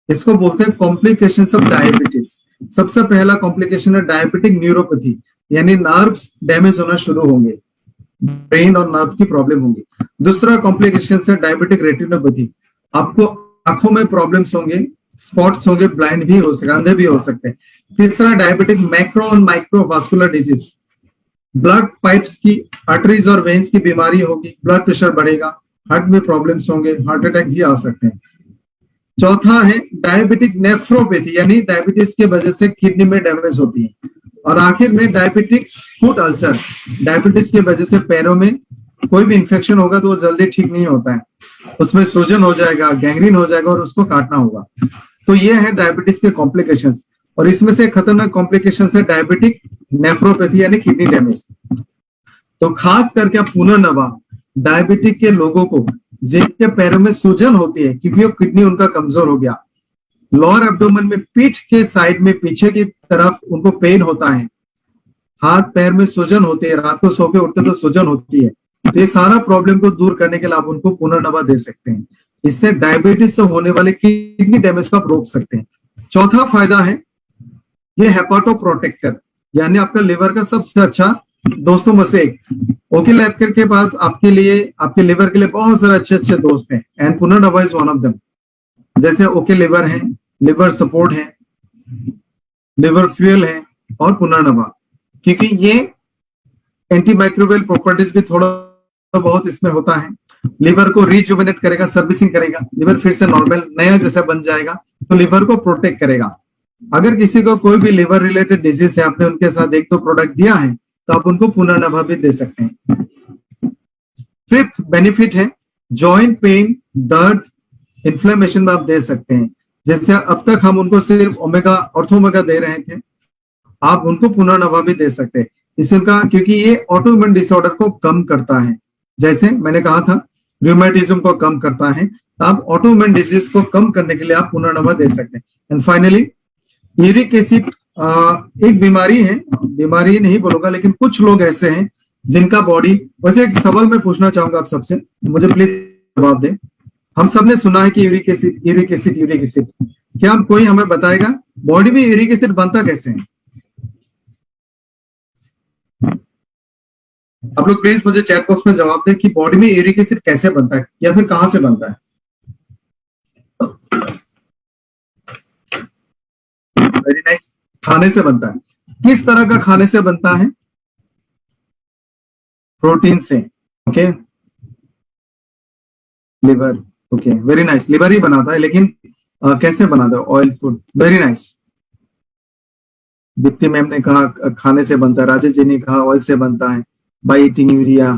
इसको बोलते हैं कॉम्प्लिकेशंस ऑफ डायबिटीज। सबसे पहला कॉम्प्लिकेशन है डायबिटिक न्यूरोपैथी, यानी नर्व्स डैमेज होना शुरू होंगे, ब्रेन और नर्व की प्रॉब्लम होंगी। दूसरा कॉम्प्लिकेशन है डायबिटिक रेटिनोपैथी, आपको आंखों में प्रॉब्लम्स होंगे, स्पॉट्स होंगे, ब्लाइंड भी हो सकते, अंधे भी हो सकते हैं। तीसरा डायबिटिक मैक्रो और micro vascular disease, blood pipes की, आर्टरीज और वेन्स की बीमारी होगी, ब्लड प्रेशर बढ़ेगा, हार्ट में प्रॉब्लम्स होंगे, हार्ट अटैक भी आ सकते हैं। चौथा है डायबिटिक नेफ्रोपैथी, यानी डायबिटीज की वजह से किडनी में डैमेज होती है। और आखिर में डायबिटिक फुट अल्सर, डायबिटीज की वजह से पैरों में कोई भी इंफेक्शन होगा तो वो जल्दी ठीक नहीं होता है, उसमें सूजन हो जाएगा, गैंग्रीन हो जाएगा और उसको काटना होगा। तो ये है डायबिटीज के कॉम्प्लिकेशंस, और इसमें से खतरनाक कॉम्प्लिकेशन है डायबिटिक नेफ्रोपैथी यानी किडनी डैमेज। तो खास करके पुनर्नवा डायबिटिक के लोगों को जिनके पैरों में सूजन होती है क्योंकि वो किडनी उनका कमजोर हो गया, लोअर एब्डोमेन में पीठ के साइड में पीछे की तरफ उनको पेन होता है, हाथ पैर में सूजन होती है, रात को सो के उठते तो सूजन होती है, तो ये सारा प्रॉब्लम को दूर करने के लिए आप उनको पुनर्नवा दे सकते हैं। इससे डायबिटीज से होने वाले किडनी डैमेज को आप रोक सकते हैं। चौथा फायदा है ये हेपाटो प्रोटेक्टर, यानी आपका लिवर का सबसे अच्छा दोस्तों में से एक। ओके लैब के पास आपके लिए, आपके लिवर के लिए बहुत सारे अच्छे अच्छे दोस्त हैं, and punarnava is one of them. जैसे ओके लिवर है, लिवर सपोर्ट है, लिवर फ्यूल है, और पुनर्नवा, क्योंकि ये एंटीमाइक्रोबियल प्रॉपर्टीज भी थोड़ा बहुत इसमें होता है। लिवर को रिजुवेनेट करेगा, सर्विसिंग करेगा, लिवर फिर से नॉर्मल नया जैसा बन जाएगा, तो लिवर को प्रोटेक्ट करेगा। अगर किसी को कोई भी लिवर रिलेटेड डिजीज है, आपने उनके साथ 1-2 प्रोडक्ट दिया है तो आप उनको पुनर्नवा भी दे सकते हैं। फिफ्थ बेनिफिट है जॉइंट पेन, दर्द, इन्फ्लेमेशन में आप दे सकते हैं। जैसे अब तक हम उनको सिर्फ ओमेगा, ऑर्थोमेगा दे रहे थे, आप उनको पुनर्नवा भी दे सकते हैं। इसका क्योंकि ये ऑटोइम्यून डिसऑर्डर को कम करता है। जैसे मैंने कहा था रूमेटिज्म को कम करता है। आप ऑटोइम्यून डिजीज को कम करने के लिए आप पुनर्नवा दे सकते हैं। एंड फाइनली यूरिक एसिड एक बीमारी है, बीमारी नहीं बोलूंगा, लेकिन कुछ लोग ऐसे हैं जिनका बॉडी, वैसे एक सवाल मैं पूछना चाहूंगा आप सबसे, मुझे प्लीज जवाब दें। हम सबने सुना है कि uric acid uric acid uric acid, क्या कोई हमें बताएगा बॉडी में यूरिक एसिड बनता कैसे है? आप लोग प्लीज मुझे चैट बॉक्स में जवाब दें कि बॉडी में यूरिक एसिड कैसे बनता है या फिर कहां से बनता है। वेरी नाइस, खाने से बनता है। किस तरह का खाने से बनता है? प्रोटीन से। Okay, liver. Okay, very nice, liver ही बनाता है, लेकिन कैसे बनाता है? Oil food. Very nice, Deepti ma'am ने कहा खाने से बनता है, राजेश जी ने कहा ऑयल से बनता है, बाई ईटिंग यूरिया।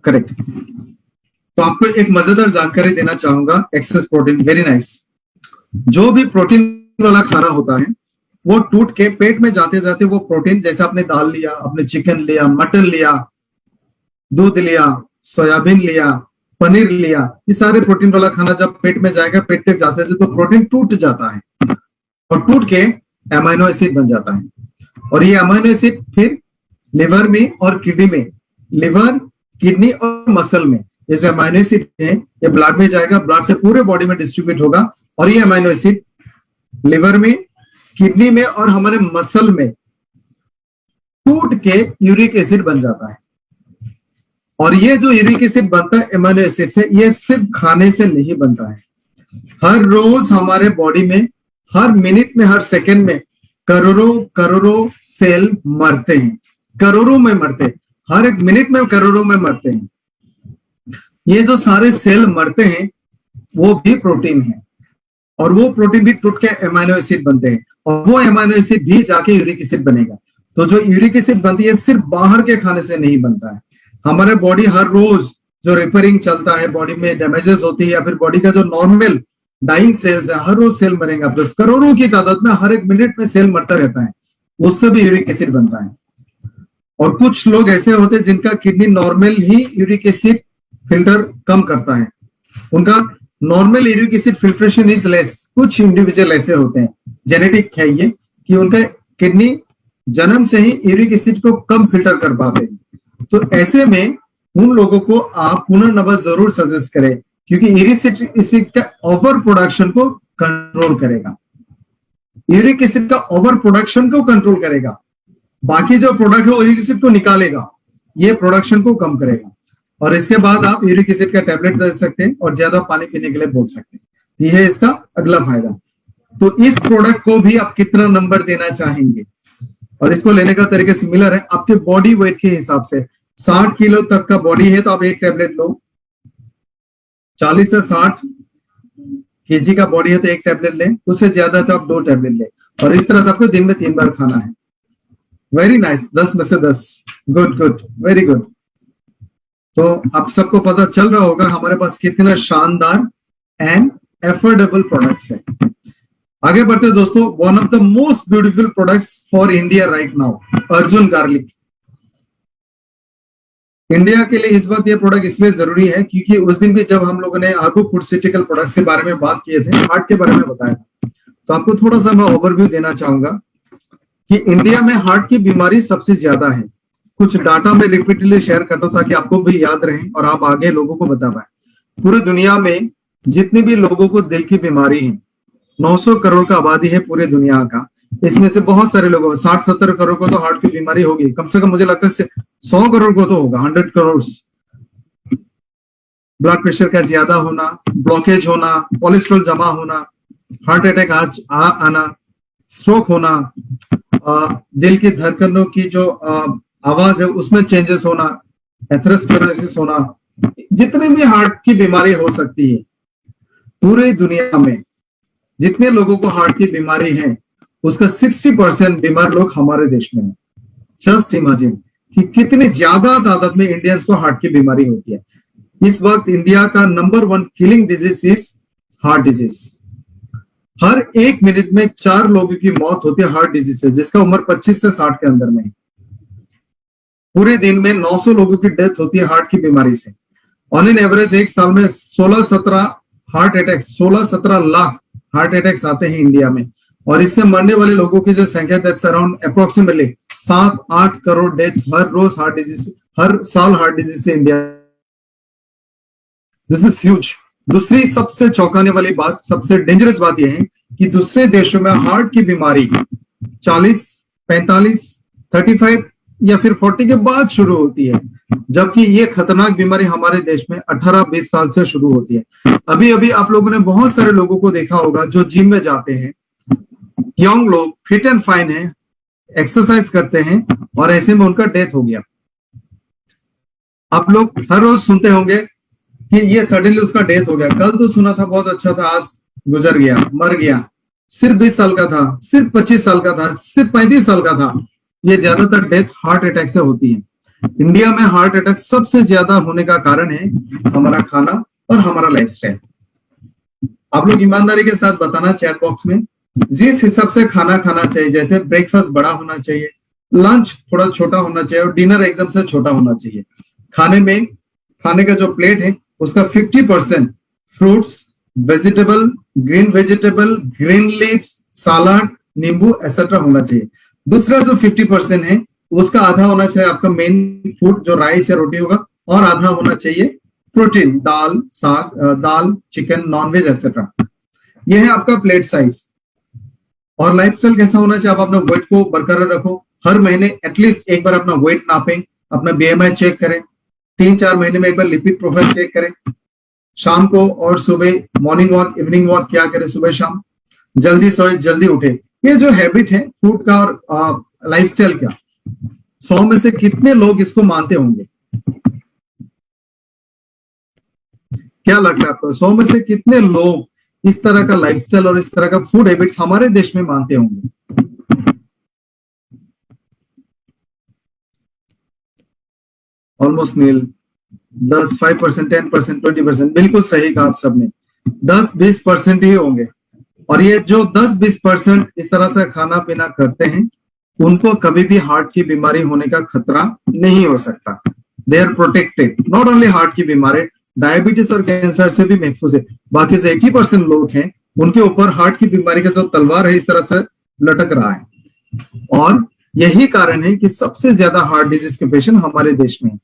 करेक्ट। तो आपको एक मजेदार जानकारी देना चाहूंगा, एक्सेस प्रोटीन। वेरी नाइस, जो भी प्रोटीन वाला खाना होता है वो टूट के पेट में जाते जाते वो प्रोटीन, जैसे आपने दाल लिया, आपने चिकन लिया, मटन लिया, दूध लिया, सोयाबीन लिया, पनीर लिया, ये सारे प्रोटीन वाला खाना जब पेट में जाएगा, पेट तक जाते से तो प्रोटीन टूट जाता है और टूट के एमाइनो एसिड बन जाता है। और ये अमाइनो एसिड फिर लिवर में और किडनी में, लिवर, किडनी और मसल में ये जो अमाइनो एसिड है ये ब्लड में जाएगा, ब्लड से पूरे बॉडी में डिस्ट्रीब्यूट होगा और ये अमाइनो एसिड लिवर में, किडनी में और हमारे मसल में टूट के यूरिक एसिड बन जाता है। और ये जो यूरिक एसिड बनता है अमाइनो एसिड से, ये सिर्फ खाने से नहीं बनता है। हर रोज हमारे बॉडी में, हर मिनट में, हर सेकंड में करोड़ों करोड़ों सेल मरते हैं, करोड़ों में मरते हैं, हर एक मिनट में करोड़ों में मरते हैं। ये जो सारे सेल मरते हैं वो भी प्रोटीन है और वो प्रोटीन भी टूट के अमाइनो एसिड बनते हैं और वो अमाइनो एसिड भी जाके यूरिक एसिड बनेगा। तो जो यूरिक एसिड बनती है सिर्फ बाहर के खाने से नहीं बनता है। हमारे बॉडी हर रोज जो रिपेयरिंग चलता है, बॉडी में डैमेजेस होती है या फिर बॉडी का जो नॉर्मल डाइंग सेल्स है, हर रोज सेल मरेगा, तो करोड़ों की तादाद में हर एक मिनट में सेल मरता रहता है, उससे भी यूरिक एसिड बनता है। और कुछ लोग ऐसे होते हैं जिनका किडनी नॉर्मल ही यूरिक एसिड फिल्टर कम करता है, उनका normal uric acid filtration is less. कुछ इंडिविजुअल ऐसे होते हैं, जेनेटिक है ये, कि उनका किडनी जन्म से ही यूरिक एसिड को कम फिल्टर कर पाते हैं। तो ऐसे में उन लोगों को आप पुनर्नवा जरूर सजेस्ट करें, क्योंकि यूरिक एसिड का ओवर प्रोडक्शन को कंट्रोल करेगा, यूरिक एसिड का ओवर प्रोडक्शन को कंट्रोल करेगा। बाकी जो प्रोडक्ट है यूरिक एसिड को निकालेगा, ये प्रोडक्शन को कम करेगा। और इसके बाद आप यूरिक एसिड का टैबलेट दे सकते हैं और ज्यादा पानी पीने के लिए बोल सकते हैं। ये है इसका अगला फायदा। तो इस प्रोडक्ट को भी आप कितना नंबर देना चाहेंगे? और इसको लेने का तरीका सिमिलर है, आपके बॉडी वेट के हिसाब से। 60 किलो तक का बॉडी है तो आप एक टैबलेट लो, 40 से 60 केजी का बॉडी है तो एक टैबलेट लें, उससे ज्यादा तो आप 2 टैबलेट लें। और इस तरह से आपको दिन में 3 बार खाना है। वेरी नाइस, 10 में से 10। Good good, very good. तो आप सबको पता चल रहा होगा हमारे पास कितना शानदार एंड एफोर्डेबल प्रोडक्ट्स है। आगे बढ़ते दोस्तों, one of the most beautiful products for India right now, Arjun garlic. India के लिए इस वक्त ये प्रोडक्ट इसलिए जरूरी है क्योंकि उस दिन भी जब हम लोगों ने आपको फूडसिटिकल प्रोडक्ट्स के बारे में बात किए थे, हार्ट के बारे में बताया था, तो आपको थोड़ा सा मैं ओवरव्यू देना चाहूंगा कि इंडिया में हार्ट की बीमारी सबसे ज्यादा है। कुछ डाटा में रिपीटेडली शेयर करता हूं ताकि आपको भी याद रहे और आप आगे लोगों को बता पाए। पूरी दुनिया में जितने भी लोगों को दिल की बीमारी है, 900 करोड़ का आबादी है पूरे दुनिया का, इसमें से बहुत सारे लोगों को 60-70 करोड़ को तो हार्ट की बीमारी होगी, कम से कम मुझे लगता है 100 करोड़ को तो होगा, 100 करोड़। ब्लड प्रेशर का ज्यादा होना, ब्लॉकेज होना, कोलेस्ट्रॉल जमा होना, हार्ट अटैक आना, स्ट्रोक होना, दिल की धड़कनों की जो आवाज है उसमें चेंजेस होना, एथेरोस्क्लेरोसिस होना, जितनी भी हार्ट की बीमारी हो सकती है पूरे दुनिया में, जितने लोगों को हार्ट की बीमारी है उसका 60% बीमार लोग हमारे देश में है। जस्ट इमेजिन कि कितनी ज्यादा तादाद में इंडियंस को हार्ट की बीमारी होती है। इस वक्त इंडिया का number 1 killing disease is heart disease. Her 1 minute में 4 लोगों की मौत होती है हार्ट डिजीज से, जिसका उम्र 25 से 60 के अंदर में है। पूरे दिन में 900 लोगों की डेथ होती है हार्ट की बीमारी से। ऑन एन एवरेज एक साल में 16-17 heart attack, 16-17 lakh heart attacks आते हैं इंडिया में, और इससे मरने वाले लोगों की जो संख्या that's around approximately 7-8 crore deaths हर रोज हार्ट डिजीज, हर साल हार्ट डिजीज से इंडिया। This is huge. दूसरी सबसे चौंकाने वाली बात, सबसे डेंजरस बात यह है कि दूसरे देशों में हार्ट की बीमारी 40, 45, 35 या फिर 40 के बाद शुरू होती है, जबकि ये खतरनाक बीमारी हमारे देश में 18-20 साल से शुरू होती है। अभी अभी आप लोगों ने बहुत सारे लोगों को देखा होगा जो जिम में जाते हैं, यंग लोग फिट एंड फाइन है, एक्सरसाइज करते हैं, और ऐसे में उनका डेथ हो गया। आप लोग हर रोज सुनते होंगे कि ये सडनली उसका डेथ हो गया, कल तो सुना था बहुत अच्छा था, आज गुजर गया, मर गया, सिर्फ 20 साल का था, सिर्फ 25 साल का था, सिर्फ 35 साल का था। ये ज्यादातर डेथ हार्ट अटैक से होती है। इंडिया में हार्ट अटैक सबसे ज्यादा होने का कारण है हमारा खाना और हमारा लाइफस्टाइल। आप लोग ईमानदारी के साथ बताना चैट बॉक्स में, जिस हिसाब से खाना खाना चाहिए, जैसे ब्रेकफास्ट बड़ा होना चाहिए, लंच थोड़ा छोटा होना चाहिए और डिनर एकदम से छोटा होना चाहिए। खाने में, खाने का जो प्लेट है उसका 50% fruits, vegetable, green vegetable, green leaves, सलाद, नींबू एक्सेट्रा होना चाहिए। दूसरा जो 50% है उसका आधा होना चाहिए आपका मेन फूड जो राइस या रोटी होगा, और आधा होना चाहिए प्रोटीन, दाल, साग, दाल, चिकन, नॉनवेज एक्सेट्रा। यह है आपका प्लेट साइज। और लाइफस्टाइल कैसा होना चाहिए, आप अपना वेट को बरकरार रखो, हर महीने एटलीस्ट एक बार अपना वेट नापें, अपना बीएमआई चेक करें, 3-4 महीने में एक बार लिपिड प्रोफाइल चेक करें, शाम को और सुबह मॉर्निंग वॉक, इवनिंग वॉक क्या करें सुबह शाम, जल्दी सोए जल्दी उठे। ये जो हैबिट है फूड का और लाइफस्टाइल का, 100 में से कितने लोग इसको मानते होंगे? क्या लगता है आपको 100 में से कितने लोग इस तरह का लाइफस्टाइल और इस तरह का फूड हैबिट्स हमारे देश में मानते होंगे? ऑलमोस्ट नील। 10, 5%, 10%, 20%, बिल्कुल सही कहा आप सबने, 10-20% ही होंगे। और ये जो 10-20% इस तरह से खाना पीना करते हैं, उनको कभी भी हार्ट की बीमारी होने का खतरा नहीं हो सकता। They are protected. Not only heart की बीमारी, डायबिटीज और कैंसर से भी महफूज है। बाकी जो 80% लोग हैं उनके ऊपर हार्ट की बीमारी का जो तलवार है इस तरह से लटक रहा है। और यही कारण है कि सबसे ज्यादा हार्ट डिजीज के पेशेंट हमारे देश में।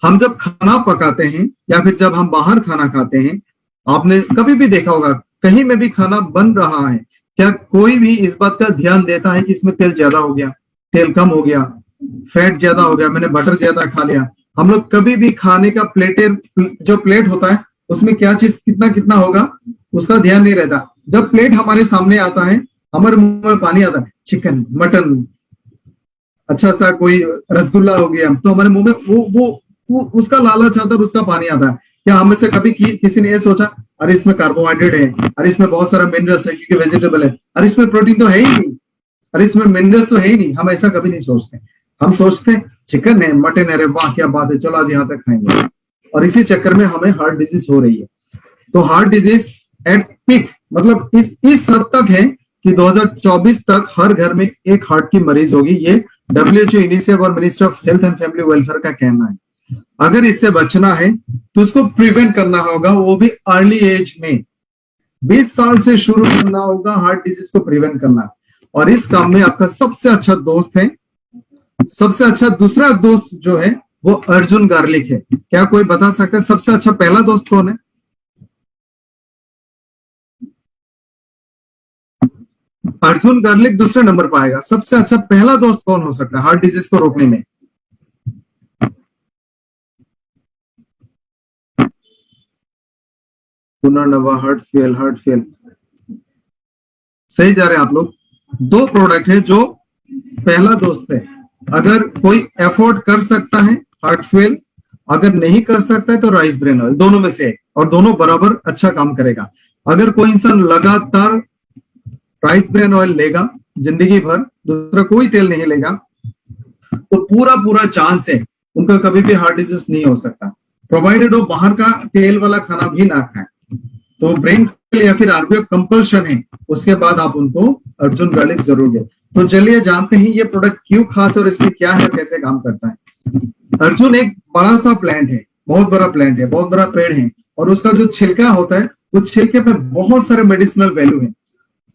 हम जब खाना पकाते हैं या फिर जब हम बाहर खाना खाते हैं, आपने कभी भी देखा होगा कहीं में भी खाना बन रहा है, क्या कोई भी इस बात का ध्यान देता है कि इसमें तेल ज्यादा हो गया, तेल कम हो गया, फैट ज्यादा हो गया, मैंने बटर ज्यादा खा लिया? हम लोग कभी भी खाने का जो प्लेट होता है उसमें क्या चीज कितना कितना होगा उसका ध्यान नहीं रहता। जब प्लेट हमारे सामने आता है हमारे मुंह में पानी आता है, चिकन, मटन, अच्छा सा कोई रसगुल्ला हो गया, तो हमारे मुंह में वो उसका लालच आता है, उसका पानी आता है। क्या हम में से कभी किसी ने ये सोचा अरे इसमें कार्बोहाइड्रेट है, अरे इसमें बहुत सारा मिनरल्स है क्योंकि वेजिटेबल है, अरे इसमें प्रोटीन तो है ही नहीं, अरे इसमें मिनरल्स तो है ही नहीं? हम ऐसा कभी नहीं सोचते। हम सोचते हैं चिकन है, मटन है, अरे वाह क्या बात है, चलो आज यहाँ तक खाएंगे। और इसी चक्कर में हमें हार्ट डिजीज हो रही है। तो हार्ट डिजीज एट पीक, मतलब इस हद तक है कि 2024 तक हर घर में एक हार्ट की मरीज होगी। ये WHO, यूनिसेफ और minister of health and family welfare का कहना है। अगर इससे बचना है तो उसको प्रिवेंट करना होगा, वो भी अर्ली एज में। 20 साल से शुरू करना होगा हार्ट डिजीज को प्रिवेंट करना। और इस काम में आपका सबसे अच्छा दोस्त है, सबसे अच्छा दूसरा दोस्त जो है वो अर्जुन गार्लिक है। क्या कोई बता सकता है सबसे अच्छा पहला दोस्त कौन है? अर्जुन गार्लिक दूसरे नंबर पर आएगा। सबसे अच्छा पहला दोस्त कौन हो सकता है हार्ट डिजीज को रोकने में? पुनर्नवा, हार्ट फेल। सही जा रहे हैं आप लोग। 2 प्रोडक्ट है जो पहला दोस्त है। अगर कोई एफोर्ड कर सकता है हार्ट फेल, अगर नहीं कर सकता है तो राइस ब्रेन ऑयल, दोनों में से एक, और दोनों बराबर अच्छा काम करेगा। अगर कोई इंसान लगातार राइस ब्रेन ऑयल लेगा जिंदगी भर, दूसरा कोई तेल नहीं लेगा, तो पूरा चांस है उनका कभी भी हार्ट डिजीज नहीं हो सकता, प्रोवाइडेड वो बाहर का तेल वाला खाना भी ना खाएं। तो ब्रेन फेल या फिर आरबीओ कंपल्शन है, उसके बाद आप उनको अर्जुन गार्लिक जरूर दें। तो चलिए जानते हैं ये प्रोडक्ट क्यों खास और इसमें क्या है, कैसे काम करता है। अर्जुन एक बड़ा सा प्लांट है, बहुत बड़ा प्लांट है, बहुत बड़ा पेड़ है, और उसका जो छिलका होता है, उस छिलके पे बहुत सारे मेडिसिनल वैल्यू है।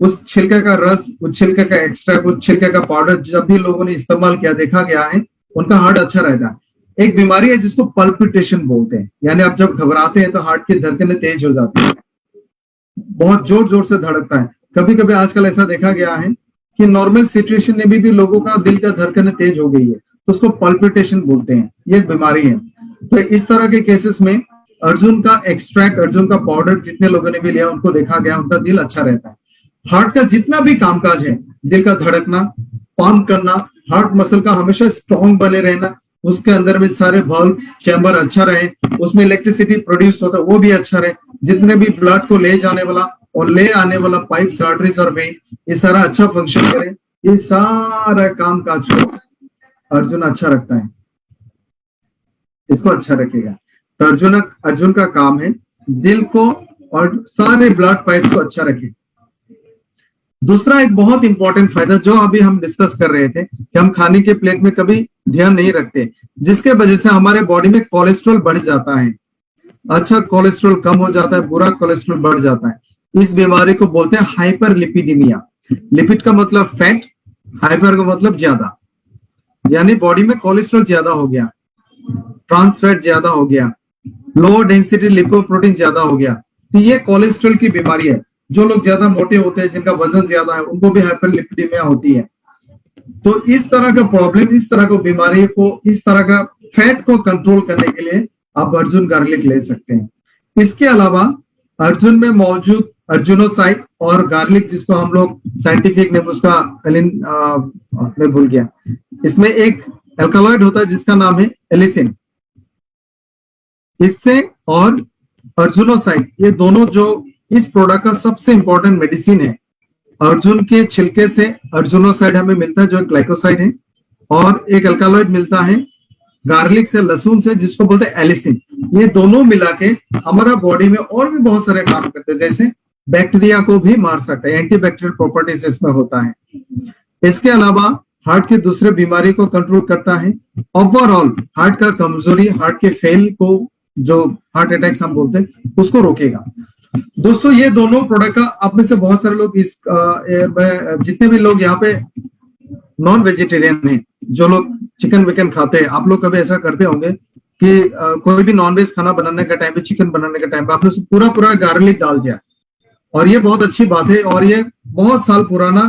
उस छिलके का रस, उस छिलके का एक्सट्रैक्ट, उस छिलके का पाउडर जब भी लोगों ने इस्तेमाल किया, देखा गया है उनका हार्ट अच्छा रहता है। एक बीमारी है जिसको पल्पिटेशन बोलते हैं, यानी आप जब घबराते हैं तो हार्ट की धड़कनें तेज हो जाती है, बहुत जोर जोर से धड़कता है। कभी कभी आजकल ऐसा देखा गया है कि नॉर्मल सिचुएशन में भी लोगों का दिल का धड़कनें तेज हो गई है, तो उसको पल्पिटेशन बोलते हैं, ये एक बीमारी है। तो इस तरह के केसेस में अर्जुन का एक्सट्रैक्ट, अर्जुन का पाउडर जितने लोगों ने भी लिया, उनको देखा गया उनका दिल अच्छा रहता है। हार्ट का जितना भी कामकाज है, दिल का धड़कना, पंप करना, हार्ट मसल का हमेशा स्ट्रॉन्ग बने रहना, उसके अंदर में सारे वाल्व्स, चैम्बर अच्छा रहे, उसमें इलेक्ट्रिसिटी प्रोड्यूस होता है वो भी अच्छा रहे, जितने भी ब्लड को ले जाने वाला और ले आने वाला पाइप्स, आर्टरीज और वेन, ये सारा अच्छा फंक्शन करे, ये सारा काम काज को अर्जुन अच्छा रखता है, इसको अच्छा रखेगा। तो अर्जुन का काम है दिल को और सारे ब्लड पाइप्स को अच्छा रखे। दूसरा एक बहुत इंपॉर्टेंट फायदा जो अभी हम डिस्कस कर रहे थे कि हम खाने के प्लेट में कभी ध्यान नहीं रखते, जिसके वजह से हमारे बॉडी में कोलेस्ट्रॉल बढ़ जाता है, अच्छा कोलेस्ट्रॉल कम हो जाता है, बुरा कोलेस्ट्रॉल बढ़ जाता है। इस बीमारी को बोलते हैं हाइपरलिपिडीमिया। लिपिड का मतलब फैट, हाइपर का मतलब ज्यादा, यानी बॉडी में कोलेस्ट्रॉल ज्यादा हो गया, ट्रांस फैट ज्यादा हो गया, लो डेंसिटी लिपोप्रोटीन ज्यादा हो गया, तो ये कोलेस्ट्रॉल की बीमारी है। जो लोग ज्यादा मोटे होते हैं, जिनका वजन ज्यादा है, उनको भी हाइपरलिपिडीमिया होती है। तो इस तरह का प्रॉब्लम, इस तरह को बीमारी को, इस तरह का फैट को कंट्रोल करने के लिए आप अर्जुन गार्लिक ले सकते हैं। इसके अलावा अर्जुन में मौजूद अर्जुनोसाइड और गार्लिक, जिसको हम लोग साइंटिफिक नेम उसका मैं भूल गया, इसमें एक एल्कालॉइड होता है जिसका नाम है एलिसिन। इससे और अर्जुनोसाइड, ये दोनों जो इस प्रोडक्ट का सबसे इंपॉर्टेंट मेडिसिन है। अर्जुन के छिलके से अर्जुनोसाइड हमें मिलता है जो ग्लाइकोसाइड है, और एक अल्कालॉइड मिलता है गार्लिक से, लहसुन से, जिसको बोलते हैं एलिसिन। ये दोनों मिला के हमारा बॉडी में और भी बहुत सारे काम करते हैं, जैसे बैक्टीरिया को भी मार सकता है, एंटीबैक्टीरियल प्रॉपर्टीज इसमें होता है। इसके अलावा हार्ट की दूसरे बीमारी को कंट्रोल करता है। ओवरऑल हार्ट का कमजोरी, हार्ट के फेल को, जो हार्ट अटैक्स हम बोलते हैं, उसको रोकेगा। दोस्तों ये दोनों प्रोडक्ट का, आप में से बहुत सारे लोग जितने भी लोग यहाँ पे नॉन वेजिटेरियन हैं, जो लोग चिकन विकन खाते हैं, आप लोग कभी ऐसा करते होंगे कि कोई भी नॉन वेज खाना बनाने का टाइम पे, चिकन बनाने का टाइम पे आपने पूरा पूरा गार्लिक डाल दिया, और ये बहुत अच्छी बात है और ये बहुत साल पुराना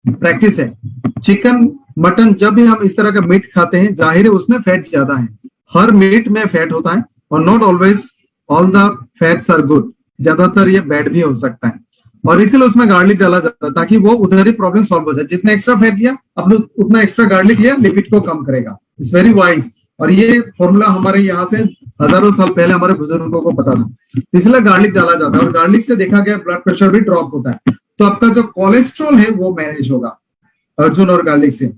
प्रैक्टिस है। चिकन, मटन, जब भी हम इस तरह का मीट खाते हैं, जाहिर है उसमें फैट ज्यादा है, हर मीट में फैट होता है, और not always all the fats are good, ज्यादातर ये बैड भी हो सकता है, और इसीलिए उसमें गार्लिक डाला जाता है ताकि वो उधर ही प्रॉब्लम सॉल्व हो जाए। जितना एक्स्ट्रा फैट लिया आपने, उतना एक्स्ट्रा गार्लिक लिया, लिपिड को कम करेगा। इट्स वेरी वाइज, और ये फॉर्मूला हमारे यहाँ से हजारों साल पहले हमारे बुजुर्गों को पता था, तो इसलिए गार्लिक डाला जाता है। और गार्लिक से देखा गया ब्लड प्रेशर भी ड्रॉप होता है, तो आपका जो कोलेस्ट्रॉल है वो मैनेज होगा अर्जुन और गार्लिक से।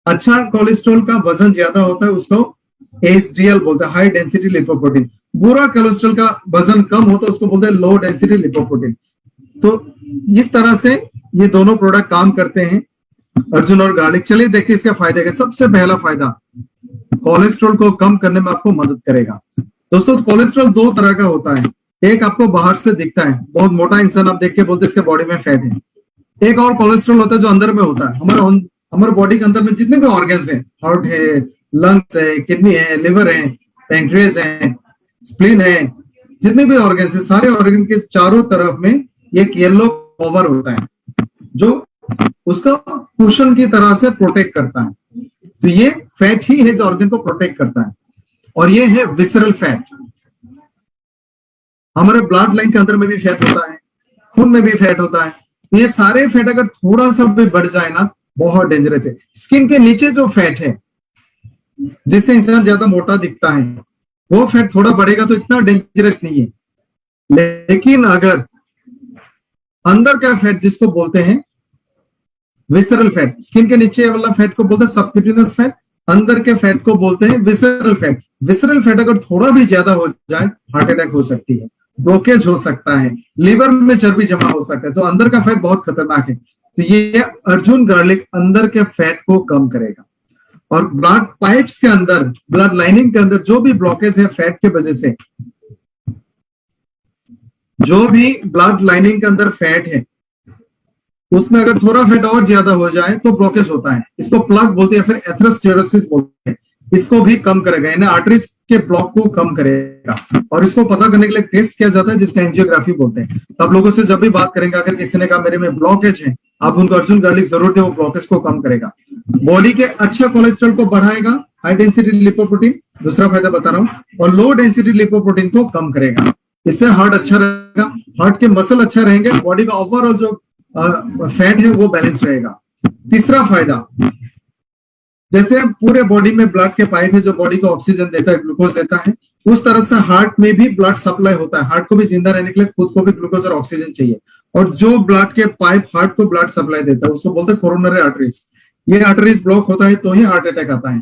अच्छा कोलेस्ट्रॉल का वजन ज्यादा होता है, उसको एचडीएल बोलते हैं, हाई डेंसिटी लिपोप्रोटीन। बुरा कोलेस्ट्रॉल का वजन कम होता है, उसको बोलते हैं लो डेंसिटी लिपोप्रोटीन। तो इस तरह से ये दोनों प्रोडक्ट काम करते हैं, अर्जुन और गार्लिक। चलिए देखते हैं इसके फायदे क्या। सबसे पहला फायदा, कोलेस्ट्रॉल को कम करने में आपको मदद करेगा। दोस्तों कोलेस्ट्रॉल दो तरह का होता है, एक आपको बाहर से दिखता है, बहुत मोटा इंसान आप देख के बोलते हैं इसके बॉडी में फैट है। एक और कोलेस्ट्रॉल होता है जो अंदर में होता है, हमारे बॉडी के अंदर में जितने भी ऑर्गन्स हैं, हार्ट है, लंग्स है, किडनी है, लिवर है, पैंक्रियास है, स्प्लीन है, जितने भी ऑर्गन्स है, सारे ऑर्गन के चारों तरफ में एक येलो कवर होता है जो उसका कुशन की तरह से प्रोटेक्ट करता है। तो ये फैट ही है जो ऑर्गन को प्रोटेक्ट करता है, और ये है विसरल फैट। हमारे ब्लड लाइन के अंदर में भी फैट होता है, खून में भी फैट होता है। ये सारे फैट अगर थोड़ा सा भी बढ़ जाए ना, बहुत डेंजरस है। स्किन के नीचे जो फैट है, जिससे इंसान ज्यादा मोटा दिखता है, वो फैट थोड़ा बढ़ेगा तो इतना डेंजरस नहीं है। लेकिन अगर अंदर का फैट, जिसको बोलते हैं विसरल फैट, स्किन के नीचे वाला फैट को बोलते हैं सबक्यूटेनियस फैट, अंदर के फैट को बोलते हैं विसरल फैट। विसरल फैट अगर थोड़ा भी ज्यादा हो जाए, हार्ट अटैक हो सकती है, ब्लोकेज हो सकता है, लीवर में चर्बी जमा हो सकता है। तो अंदर का फैट बहुत खतरनाक है। तो ये अर्जुन गार्लिक अंदर के फैट को कम करेगा। और ब्लड पाइप्स के अंदर, ब्लड लाइनिंग के अंदर जो भी ब्लॉकेज है फैट के वजह से, जो भी ब्लड लाइनिंग के अंदर फैट है उसमें अगर थोड़ा फैट और ज्यादा हो जाए तो ब्लॉकेज होता है। इसको प्लग बोलते हैं, फिर एथेरोस्क्लेरोसिस बोलते हैं। इसको भी कम करेगा, यानी आर्टरीज के ब्लॉक को कम करेगा। और इसको पता करने के लिए टेस्ट किया जाता है जिसका एंजियोग्राफी बोलते हैं। तो आप लोगों से जब भी बात करेंगे, अगर किसी ने कहा मेरे में ब्लॉकेज है, आप उनको अर्जुन गार्लिक जरूर दें, वो ब्लॉकेज को कम करेगा। बॉडी के अच्छा कोलेस्ट्रॉल को बढ़ाएगा, हाई डेंसिटी लिपोप्रोटीन, दूसरा फायदा बता रहा हूँ, और लो डेंसिटी लिपोप्रोटीन को कम करेगा। इससे हार्ट अच्छा रहेगा, हार्ट के मसल अच्छा रहेंगे, बॉडी का ओवरऑल जो फैट है वो बैलेंस रहेगा। तीसरा फायदा, जैसे पूरे बॉडी में ब्लड के पाइप है जो बॉडी को ऑक्सीजन देता है, ग्लूकोज देता है, उस तरह से हार्ट में भी ब्लड सप्लाई होता है। हार्ट को भी जिंदा रहने के लिए खुद को भी ग्लूकोज और ऑक्सीजन चाहिए, और जो ब्लड के पाइप हार्ट को ब्लड सप्लाई देता है उसको बोलते हैं कोरोनरी आर्टरीज। ये आर्टरीज ब्लॉक होता है तो ही हार्ट अटैक आता है।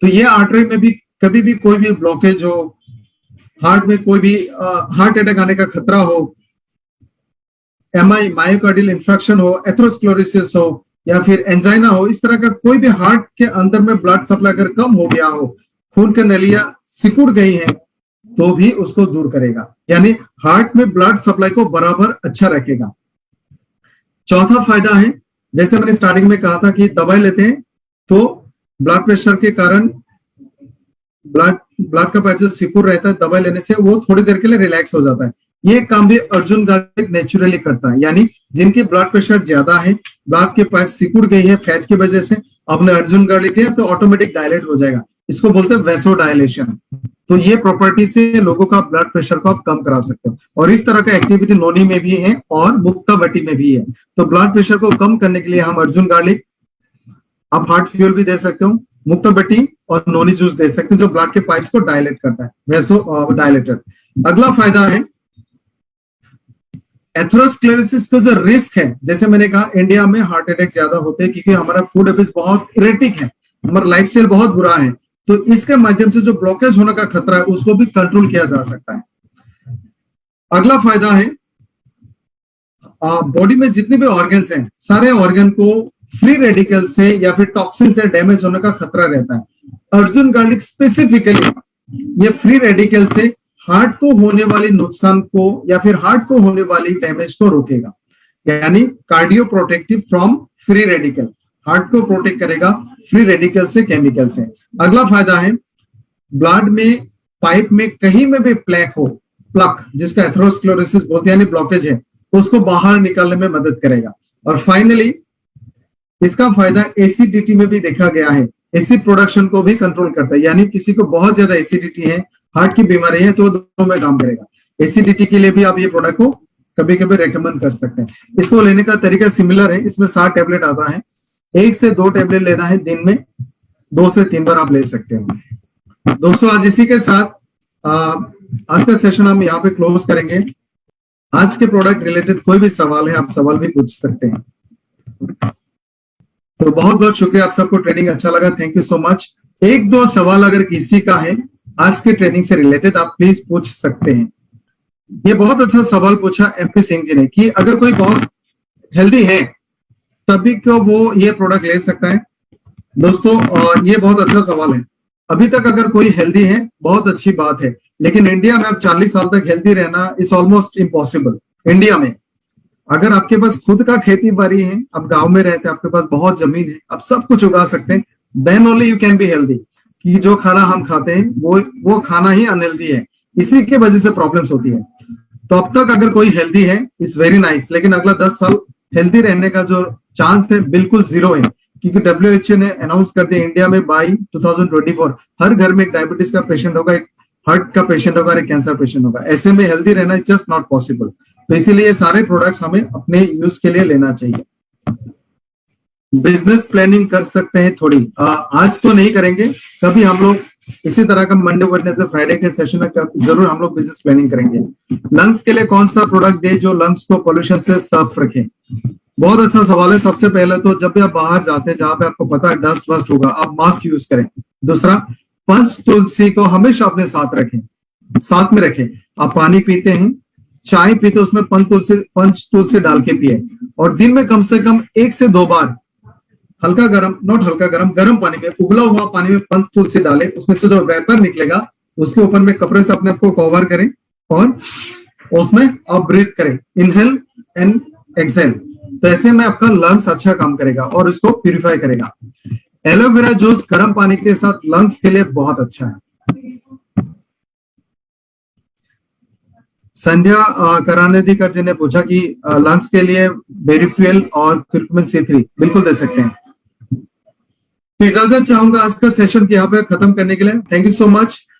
तो ये आर्टरी में भी कभी भी कोई भी ब्लॉकेज हो, हार्ट में कोई भी हार्ट अटैक आने का खतरा हो, एमआई मायोकार्डियल इंफ्रैक्शन हो, एथेरोस्क्लेरोसिस हो, या फिर एंजाइना हो, इस तरह का कोई भी हार्ट के अंदर में ब्लड सप्लाई अगर कम हो गया हो, खून की नलियां सिकुड़ गई हैं, तो भी उसको दूर करेगा, यानी हार्ट में ब्लड सप्लाई को बराबर अच्छा रखेगा। चौथा फायदा है, जैसे मैंने स्टार्टिंग में कहा था कि दवाई लेते हैं तो ब्लड प्रेशर के कारण ब्लड का पाइप जो सिकुड़ रहता है, दवाई लेने से वो थोड़ी देर के लिए रिलैक्स हो जाता है। ये काम भी अर्जुन गार्लिक नेचुरली करता है, यानी जिनकी ब्लड प्रेशर ज्यादा है, ब्लड के पाइप सिकुड़ गई है फैट की वजह से, आपने अर्जुन गार्लिक लिया तो ऑटोमेटिक डायलेट हो जाएगा। इसको बोलते हैं वैसोडायलेशन। तो ये प्रॉपर्टी से लोगों का ब्लड प्रेशर को आप कम करा सकते हो, और इस तरह का एक्टिविटी नोनी में भी है और मुक्तावटी में भी है। तो ब्लड प्रेशर को कम करने के लिए हम अर्जुन गार्लिक, आप हार्ट फ्यूल भी दे सकते हो, मुक्तावटी और नोनी जूस दे सकते हो, जो ब्लड के पाइप्स को डायलेट करता है, वैसो डायलेटर। अगला फायदा है एथेरोस्क्लेरोसिस का जो रिस्क है, जैसे मैंने कहा इंडिया में हार्ट अटैक ज्यादा होते हैं क्योंकि हमारा फूड हैबिट्स बहुत इरेटिक है, हमारा लाइफस्टाइल बहुत बुरा है। तो इसके माध्यम से जो ब्लॉकेज होने का खतरा है उसको भी कंट्रोल किया जा सकता है। अगला फायदा है बॉडी में जितने भी ऑर्गन्स हैं, सारे ऑर्गन को फ्री रेडिकल से या फिर टॉक्सिन से डैमेज होने का खतरा रहता है। अर्जुन गार्लिक स्पेसिफिकली ये फ्री रेडिकल से हार्ट को होने वाली नुकसान को या फिर हार्ट को होने वाली डैमेज को रोकेगा, यानी cardio protective from free radical, heart को प्रोटेक्ट करेगा फ्री रेडिकल से, केमिकल से। अगला फायदा है ब्लड में पाइप में कहीं में भी प्लेक हो, प्लक जिसका एथेरोस्क्लेरोसिस बोलते हैं, यानी ब्लॉकेज है, उसको बाहर निकालने में मदद करेगा। और फाइनली इसका फायदा एसिडिटी में भी देखा गया है, एसिड प्रोडक्शन को भी कंट्रोल करता है, यानी किसी को बहुत ज्यादा एसिडिटी है, हार्ट की बीमारी है, तो दोनों में काम करेगा। एसिडिटी के लिए भी आप ये प्रोडक्ट को कभी कभी रेकमेंड कर सकते हैं। इसको लेने का तरीका सिमिलर है, इसमें 7 टैबलेट आता है, 1 से 2 टैबलेट लेना है दिन में, 2 से 3 बार आप ले सकते हैं। दोस्तों आज इसी के साथ आज का सेशन हम यहाँ पे क्लोज करेंगे। आज के प्रोडक्ट रिलेटेड कोई भी सवाल है, आप सवाल भी पूछ सकते हैं। तो बहुत बहुत शुक्रिया, आप सबको ट्रेनिंग अच्छा लगा, थैंक यू सो मच। 1-2 सवाल अगर किसी का है आज के ट्रेनिंग से रिलेटेड, आप प्लीज पूछ सकते हैं। ये बहुत अच्छा सवाल पूछा एमपी सिंह जी ने कि अगर कोई बहुत हेल्दी है तभी क्यों वो ये प्रोडक्ट ले सकता है। दोस्तों ये बहुत अच्छा सवाल है। अभी तक अगर कोई हेल्दी है बहुत अच्छी बात है, लेकिन इंडिया में अब 40 साल तक हेल्दी रहना इज ऑलमोस्ट इम्पॉसिबल। इंडिया में अगर आपके पास खुद का खेती बाड़ी है, आप गांव में रहते हैं, आपके पास बहुत जमीन है, आप सब कुछ उगा सकते हैं, then only you can be healthy. कि जो खाना हम खाते हैं वो खाना ही अनहेल्दी है, इसी के वजह से प्रॉब्लम्स होती है। तो अब तक अगर कोई हेल्दी है इट्स वेरी नाइस, लेकिन अगला 10 साल हेल्दी रहने का जो चांस है बिल्कुल 0 है, क्योंकि WHO ने अनाउंस कर दिया इंडिया में बाई 2024 हर घर में एक डायबिटीज का पेशेंट होगा, एक हार्ट का पेशेंट होगा, एक कैंसर पेशेंट होगा। ऐसे में हेल्दी रहना इज जस्ट नॉट पॉसिबल। तो इसीलिए सारे प्रोडक्ट्स हमें अपने यूज के लिए लेना चाहिए। बिजनेस प्लानिंग कर सकते हैं थोड़ी, आज तो नहीं करेंगे, कभी हम लोग इसी तरह का मंडे वेडनेसडे फ्राइडे के सेशन में जरूर हम लोग बिजनेस प्लानिंग करेंगे। लंग्स के लिए कौन सा प्रोडक्ट दे जो लंग्स को पोल्यूशन से साफ रखे? बहुत अच्छा सवाल है। सबसे पहले तो जब भी आप बाहर जाते हैं जहां पे आपको पता है डस्ट वस्ट होगा, आप मास्क यूज करें। दूसरा, पंच तुलसी को हमेशा अपने साथ रखें, साथ में रखें। आप पानी पीते हैं, चाय पीते, उसमें पंच तुलसी डाल के पिए, और दिन में कम से कम 1 से 2 बार हल्का गर्म, नॉट हल्का गर्म, गर्म पानी में, उबला हुआ पानी में पंच तुलसी डालें, उसमें से जो वेपर निकलेगा उसके ऊपर में कपड़े से अपने आप को कवर करें और उसमें आप ब्रीथ करें, इनहेल एंड एक्सहेल। तो ऐसे में आपका लंग्स अच्छा काम करेगा और इसको प्यूरिफाई करेगा। एलोवेरा जूस गर्म पानी के साथ लंग्स के लिए बहुत अच्छा है। संध्या करानिधिकर जी ने पूछा कि लंग्स के लिए बेरीफ्यूल और कुर्कुमिन C3 बिल्कुल दे सकते हैं। तो इजाजत चाहूंगा आज का सेशन यहाँ पे खत्म करने के लिए। Thank you so much.